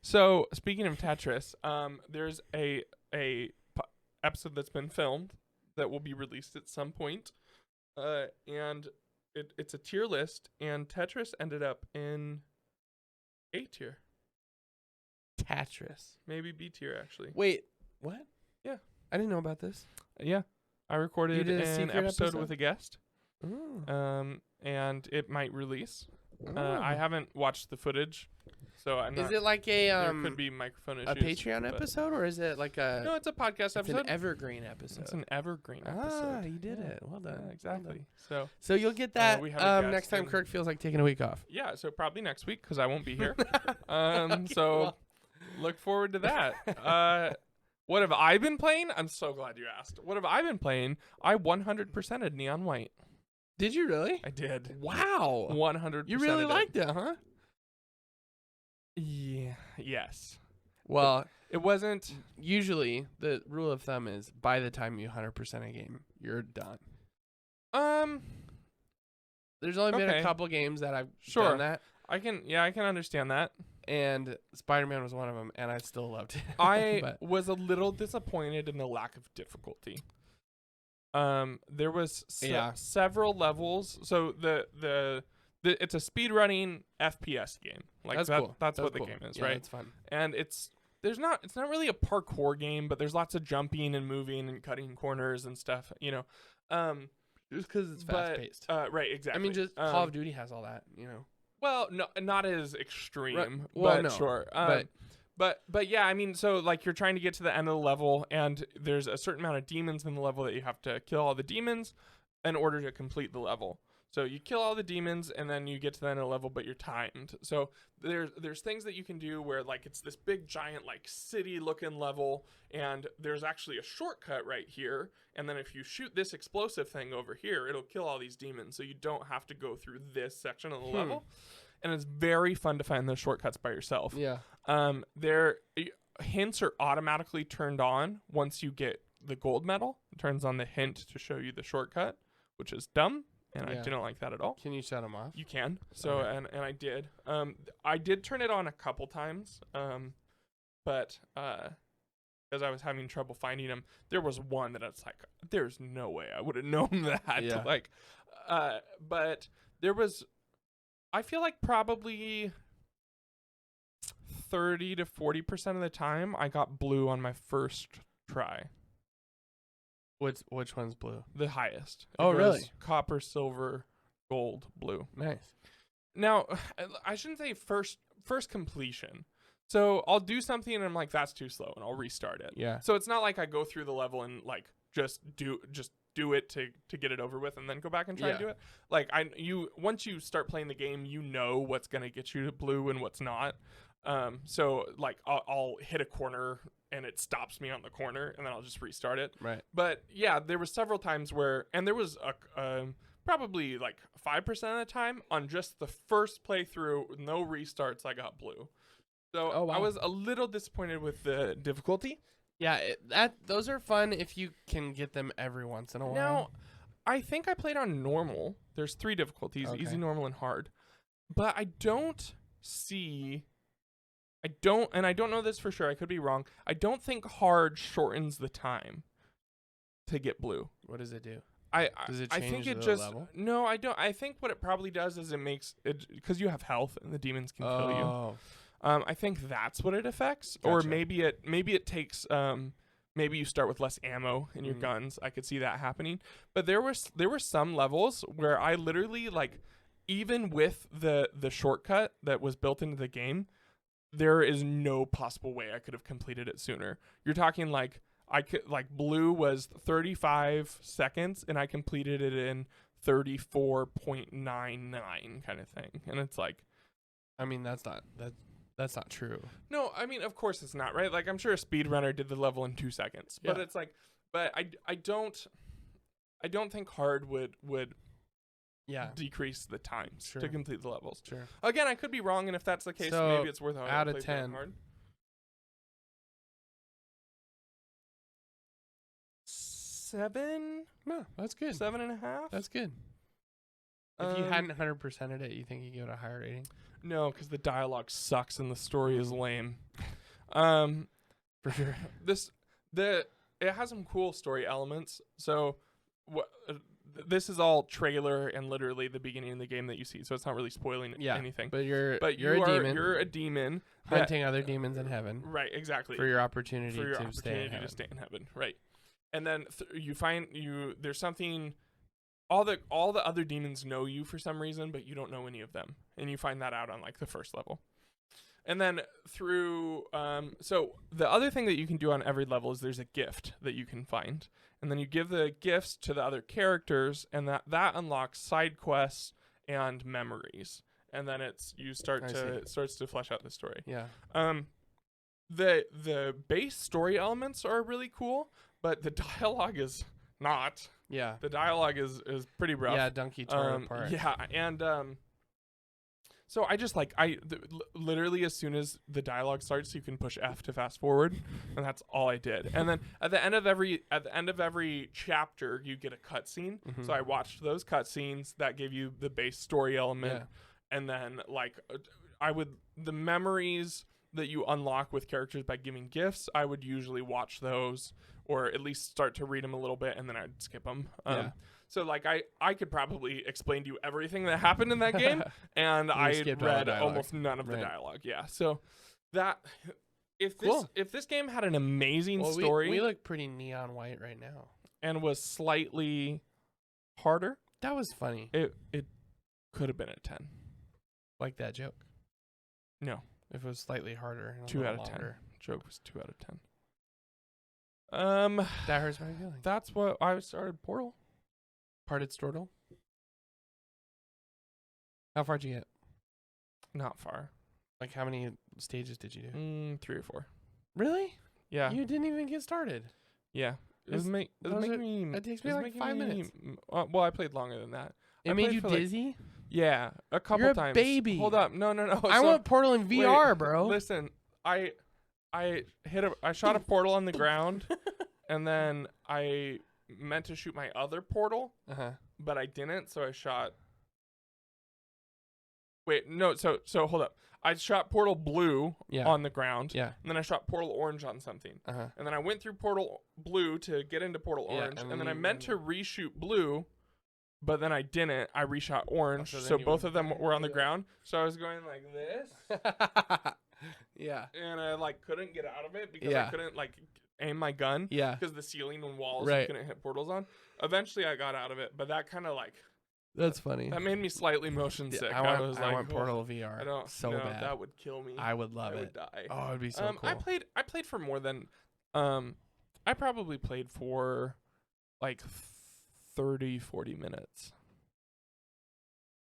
S2: So speaking of Tetris, there's a episode that's been filmed that will be released at some point, and it's a tier list, and Tetris ended up in A tier,
S1: Tetris.
S2: maybe B tier actually.
S1: Wait, what?
S2: Yeah.
S1: I didn't know about this.
S2: Yeah, I recorded
S1: did a
S2: an
S1: secret
S2: episode
S1: episode?
S2: with a guest,
S1: Oh.
S2: and it might release.
S1: Oh.
S2: I haven't watched the footage, so I'm not.
S1: Is it like a
S2: there could be microphone issues.
S1: a Patreon
S2: but-
S1: episode or is it like a?
S2: No, it's a podcast
S1: it's
S2: episode.
S1: an evergreen episode.
S2: It's an evergreen
S1: Ah,
S2: episode.
S1: you did
S2: Yeah.
S1: it. Well done.
S2: Yeah,
S1: Well done.
S2: exactly. So
S1: So you'll get that
S2: we have a guest
S1: next time
S2: and-
S1: Kirk feels like taking a week off.
S2: yeah, so probably next week because I won't be here.
S1: Okay,
S2: So
S1: well.
S2: look forward to that. What have I been playing? I'm so glad you asked. What have I been playing? I 100%ed Neon White.
S1: Did you really?
S2: I did.
S1: Wow.
S2: 100%.
S1: You really liked it, huh?
S2: Yeah. Yes.
S1: Well,
S2: It wasn't.
S1: usually the rule of thumb is by the time you 100% a game, you're done. There's only been
S2: Okay.
S1: a couple games that I've
S2: Sure.
S1: done that,
S2: I can understand that.
S1: and Spider-Man was one of them, and I still loved it.
S2: I
S1: But-
S2: was a little disappointed in the lack of difficulty. There was
S1: Yeah.
S2: several levels. So the it's a speedrunning FPS game. Like
S1: that's
S2: that,
S1: cool.
S2: That's what
S1: cool.
S2: the game is,
S1: Yeah,
S2: right?
S1: It's fun.
S2: And it's not really a parkour game, but there's lots of jumping and moving and cutting corners and stuff, you know.
S1: Just because it's
S2: but-
S1: fast-paced.
S2: Right, exactly.
S1: I mean, just Call of Duty has all that, you know.
S2: Well, no, not as extreme,
S1: Well,
S2: but
S1: no,
S2: sure.
S1: but
S2: Yeah, I mean, so like you're trying to get to the end of the level, and there's a certain amount of demons in the level that you have to kill all the demons in order to complete the level. So you kill all the demons, and then you get to the end of the level, but you're timed. So there's things that you can do where like it's this big giant like city looking level, and there's actually a shortcut right here. And then if you shoot this explosive thing over here, it'll kill all these demons. So you don't have to go through this section of the level. And it's very fun to find those shortcuts by yourself.
S1: yeah.
S2: Hints are automatically turned on once you get the gold medal. It turns on the hint to show you the shortcut, which is dumb, and I
S1: Yeah.
S2: didn't like that at all.
S1: Can you shut them off?
S2: You can. So
S1: Okay.
S2: and I did. I did turn it on a couple times. but because I was having trouble finding them, there was one that it's like, there's no way I would have known that.
S1: Yeah.
S2: Like, but there was, I feel like probably 30 to 40% of the time I got blue on my first try.
S1: Which one's blue?
S2: The highest.
S1: Oh,
S2: It goes
S1: really?
S2: Copper, silver, gold, blue.
S1: Nice.
S2: Now, I shouldn't say first completion. So I'll do something and I'm like, that's too slow, and I'll restart it.
S1: Yeah.
S2: So it's not like I go through the level and like just do it to get it over with and then go back and try and
S1: Yeah.
S2: do it. Like once you start playing the game, you know what's gonna get you to blue and what's not. So like I'll hit a corner and it stops me on the corner, and then I'll just restart it.
S1: Right.
S2: But yeah, there was several times where, and there was probably like 5% of the time on just the first playthrough, no restarts, I got blue. So
S1: Oh, wow.
S2: I was a little disappointed with the difficulty.
S1: Yeah, those are fun if you can get them every once in a while.
S2: Now, I think I played on normal. There's 3 difficulties:
S1: Okay.
S2: easy, normal, and hard. But I don't know this for sure. I could be wrong. I don't think hard shortens the time to get blue.
S1: What does it do? Does it
S2: I think
S1: change
S2: it
S1: the
S2: just
S1: level?
S2: no. I don't. I think what it probably does is it makes it because you have health and the demons can kill you.
S1: Oh.
S2: I think that's what it affects, or
S1: Gotcha.
S2: maybe it takes maybe you start with less ammo in your
S1: Mhm.
S2: guns. I could see that happening, but there were some levels where I literally, like, even with the shortcut that was built into the game, there is no possible way I could have completed it sooner. You're talking like I could, like, blue was 35 seconds and I completed it in 34.99 kind of thing, and it's like.
S1: I mean, that's not true.
S2: No, I mean, of course it's not, right? Like, I'm sure a speedrunner did the level in 2 seconds, but
S1: Yeah.
S2: it's like, but I don't think hard would
S1: Yeah.
S2: decrease the times
S1: Sure.
S2: to complete the levels.
S1: Sure.
S2: Again, I could be wrong, and if that's the case,
S1: So,
S2: maybe it's worth a
S1: out of
S2: playthrough on
S1: 10.
S2: hard. 7,
S1: No, that's good.
S2: 7.5.
S1: That's good. If you hadn't 100%ed it, you think you give it a higher rating?
S2: No, because the dialogue sucks and the story is lame.
S1: For sure.
S2: It has some cool story elements. So this is all trailer and literally the beginning of the game that you see, so it's not really spoiling anything.
S1: But you're
S2: But
S1: a demon
S2: you're a demon that-
S1: hunting other demons in heaven
S2: right, exactly.
S1: for your opportunity
S2: For your
S1: to stay in
S2: opportunity
S1: heaven.
S2: to stay in heaven, right? And then you find there's something. All the other demons know you for some reason, but you don't know any of them, and you find that out on like the first level. And then through so the other thing that you can do on every level is there's a gift that you can find, and then you give the gifts to the other characters, and that unlocks side quests and memories, and then it starts to flesh out the story.
S1: Yeah.
S2: The base story elements are really cool, but the dialogue is not.
S1: Yeah.
S2: The dialogue is pretty rough.
S1: Yeah, Donkey tore it apart.
S2: Yeah, and so I just like literally as soon as the dialogue starts, you can push F to fast forward, and that's all I did. And then at the end of every chapter, you get a cutscene.
S1: Mhm.
S2: So I watched those cutscenes that gave you the base story element,
S1: Yeah.
S2: and then like the memories that you unlock with characters by giving gifts, I would usually watch those or at least start to read them a little bit, and then I'd skip them.
S1: Yeah.
S2: So like I could probably explain to you everything that happened in that game, and I
S1: skipped all the
S2: read
S1: dialogue.
S2: almost none of the
S1: Right.
S2: dialogue. Yeah. So that
S1: Cool.
S2: if this game had an amazing
S1: Well,
S2: story
S1: we look pretty neon white right now.
S2: and was slightly harder,
S1: That was funny.
S2: it could have been a 10.
S1: Like that joke.
S2: No,
S1: If it was slightly harder. And a
S2: 2
S1: little
S2: out of 10.
S1: longer.
S2: Joke was 2 out of 10.
S1: That hurts my feelings.
S2: That's what I started Portal.
S1: Parted Stortle. How far did you get?
S2: Not far.
S1: Like, how many stages did you do?
S2: 3 or 4.
S1: Really?
S2: Yeah.
S1: You didn't even get started.
S2: Yeah. It was
S1: It's- those
S2: making
S1: are-
S2: me.
S1: it takes me
S2: was
S1: like
S2: making
S1: 5 minutes.
S2: Well, I played longer than that.
S1: It
S2: I
S1: made
S2: played
S1: you
S2: for, like,
S1: dizzy?
S2: Yeah, a couple
S1: You're a
S2: times.
S1: baby.
S2: Hold up. No.
S1: I
S2: So,
S1: want Portal in VR,
S2: wait,
S1: bro.
S2: Listen, I shot a portal on the ground, and then I meant to shoot my other portal,
S1: Uh-huh.
S2: but I didn't. So I shot. Wait, no. So hold up. I shot Portal Blue
S1: Yeah.
S2: on the ground.
S1: Yeah.
S2: And then I shot Portal Orange on something.
S1: Uh-huh.
S2: And then I went through Portal Blue to get into Portal
S1: Yeah,
S2: Orange.
S1: and
S2: And then
S1: then
S2: I meant to reshoot Blue, but then I didn't. I reshot Orange.
S1: so then
S2: So
S1: you
S2: both
S1: went
S2: of them were on the
S1: yeah.
S2: ground. So I was going like this.
S1: Yeah.
S2: And I like couldn't get out of it because
S1: Yeah.
S2: I couldn't like aim my gun.
S1: Yeah.
S2: Because the ceiling and walls
S1: Right.
S2: you couldn't hit portals on. Eventually I got out of it. But that kind of like,
S1: That's funny.
S2: that made me slightly motion sick.
S1: I want,
S2: was
S1: I
S2: like,
S1: want
S2: "Oh,
S1: Portal VR
S2: I don't
S1: so
S2: no,
S1: bad.
S2: That would kill me.
S1: I would love
S2: I
S1: it.
S2: would die.
S1: Oh, it'd be so cool.
S2: I played for more than I probably played for like 30, 40 minutes.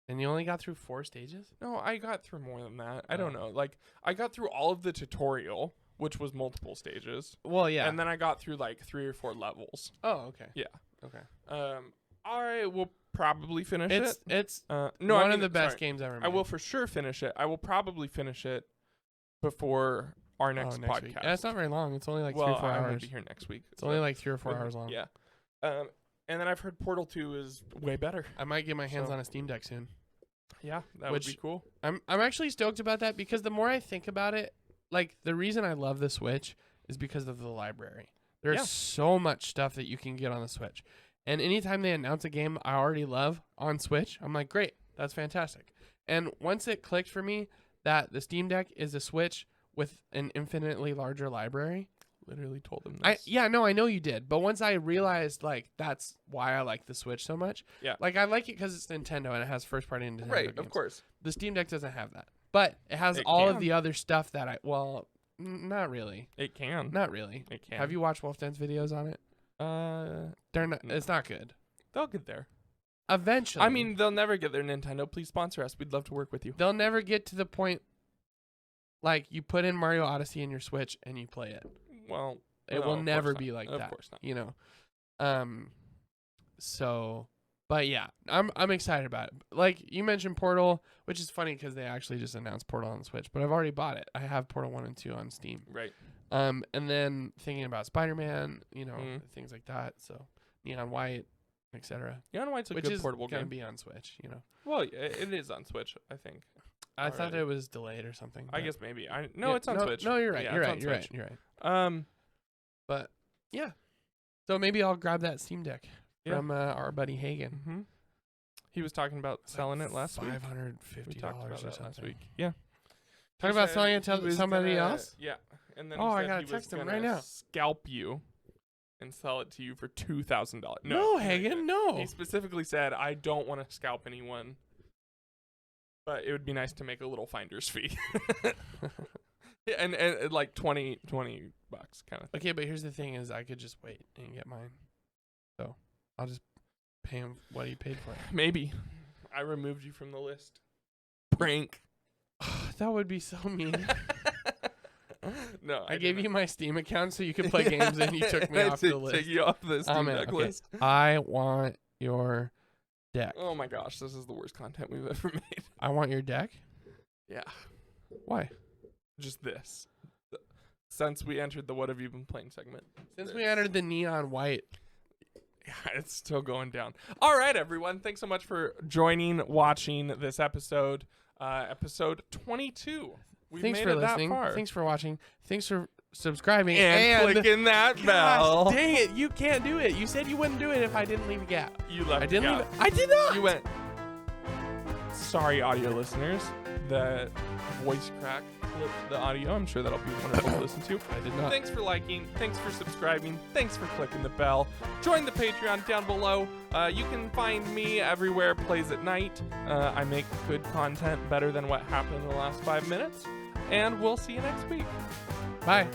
S1: And you only got through 4 stages?
S2: No, I got through more than that. I
S1: Oh.
S2: don't know. Like I got through all of the tutorial, which was multiple stages.
S1: Well, yeah.
S2: And then I got through like 3 or 4 levels.
S1: Oh, okay.
S2: Yeah.
S1: Okay.
S2: I will probably finish
S1: It's
S2: it.
S1: it's
S2: No,
S1: one
S2: I mean,
S1: of the best
S2: sorry.
S1: games ever made.
S2: I will for sure finish it. I will probably finish it before our next
S1: next
S2: podcast.
S1: week. Yeah, it's not very long. It's only like 3
S2: well,
S1: or 4
S2: I won't
S1: hours.
S2: be here next week.
S1: It's only like 3 or 4 hours long.
S2: Yeah. And then I've heard Portal 2 is way better.
S1: I might get my hands
S2: So-
S1: on a Steam Deck soon.
S2: Yeah, that would be
S1: Which-
S2: cool.
S1: I'm actually stoked about that because the more I think about it, like the reason I love the Switch is because of the library. There's
S2: Yeah.
S1: so much stuff that you can get on the Switch. And anytime they announce a game I already love on Switch, I'm like, great, that's fantastic. And once it clicked for me that the Steam Deck is a Switch with an infinitely larger library,
S2: Literally told him this.
S1: I know you did, but once I realized like that's why I like the Switch so much.
S2: Yeah.
S1: Like I like it because it's Nintendo and it has first party Nintendo
S2: Right,
S1: games.
S2: of course.
S1: The Steam Deck doesn't have that, but it has
S2: It
S1: all of
S2: can.
S1: the other stuff that not really,
S2: It can.
S1: not really.
S2: It can.
S1: Have you watched Wolf Den's videos on it? They're not.
S2: No.
S1: It's not good.
S2: They'll get there.
S1: Eventually,
S2: I mean, they'll never get there. Nintendo, please sponsor us. We'd love to work with you.
S1: they'll never get to the point. Like you put in Mario Odyssey in your Switch and you play it.
S2: Well,
S1: It
S2: no,
S1: will
S2: of
S1: never
S2: course
S1: be
S2: not.
S1: like
S2: Of
S1: that.
S2: course not.
S1: You know. So, but yeah, I'm excited about it. Like you mentioned Portal, which is funny because they actually just announced Portal on the Switch, but I've already bought it. I have Portal 1 and 2 on Steam.
S2: Right.
S1: And then thinking about Spider-Man, you know,
S2: Mhm.
S1: things like that. So Neon White, etc.
S2: Neon White's a
S1: Which
S2: good
S1: is
S2: portable
S1: gonna
S2: game.
S1: be on Switch. You know,
S2: Well, it is on Switch, I think.
S1: I thought
S2: Already.
S1: it was delayed or something.
S2: I
S1: but-
S2: guess maybe. No,
S1: Yeah,
S2: it's on Switch.
S1: No, you're right.
S2: Yeah,
S1: you're
S2: it's
S1: right.
S2: on
S1: You're right.
S2: Switch.
S1: You're right. But yeah, so maybe I'll grab that Steam Deck
S2: Yeah.
S1: from our buddy Hagen.
S2: Mhm. He was talking about selling it last week. We
S1: $550
S2: talked about
S1: or
S2: that
S1: something.
S2: last week. Yeah.
S1: Talking
S2: He
S1: about
S2: said
S1: selling it
S2: he
S1: to
S2: was
S1: somebody
S2: gonna-
S1: else?
S2: Yeah. And then
S1: Oh,
S2: he
S1: I
S2: said
S1: gotta
S2: he was
S1: text him
S2: gonna
S1: right now.
S2: scalp you and sell it to you for $2,000.
S1: No,
S2: he
S1: Hagen,
S2: didn't.
S1: no.
S2: He specifically said, "I don't want to scalp anyone, but it would be nice to make a little finder's fee." and like 20 bucks kind of thing.
S1: Okay, but here's the thing: is I could just wait and get mine. So I'll just pay him what he paid for it.
S2: Maybe. I removed you from the list. Prank.
S1: That would be so mean.
S2: No,
S1: I gave you my Steam account so you could play games, and you took me
S2: I
S1: off
S2: did
S1: the list.
S2: Take you off the Steam
S1: man,
S2: Deck
S1: okay.
S2: list.
S1: I want your deck.
S2: Oh my gosh, this is the worst content we've ever made.
S1: I want your deck.
S2: Yeah,
S1: Why?
S2: just this. Since we entered the "What have you been playing" segment,
S1: Since we entered the Neon White.
S2: yeah, it's still going down. All right, everyone, thanks so much for watching this episode, episode 22. We've
S1: Thanks
S2: made
S1: for
S2: it
S1: listening.
S2: that far.
S1: Thanks for watching. Thanks for subscribing
S2: and clicking that bell.
S1: Gosh, dang it! You can't do it. You said you wouldn't do it if I didn't leave a gap.
S2: You left.
S1: I didn't
S2: a
S1: leave.
S2: gap.
S1: I did not.
S2: You went. Sorry, audio listeners. The voice crack clipped the audio. I'm sure that'll be wonderful to listen to.
S1: I did not.
S2: Thanks for liking. Thanks for subscribing. Thanks for clicking the bell. Join the Patreon down below. You can find me everywhere. Plays at Night. I make good content better than what happened in the last 5 minutes. And we'll see you next week.
S1: Bye.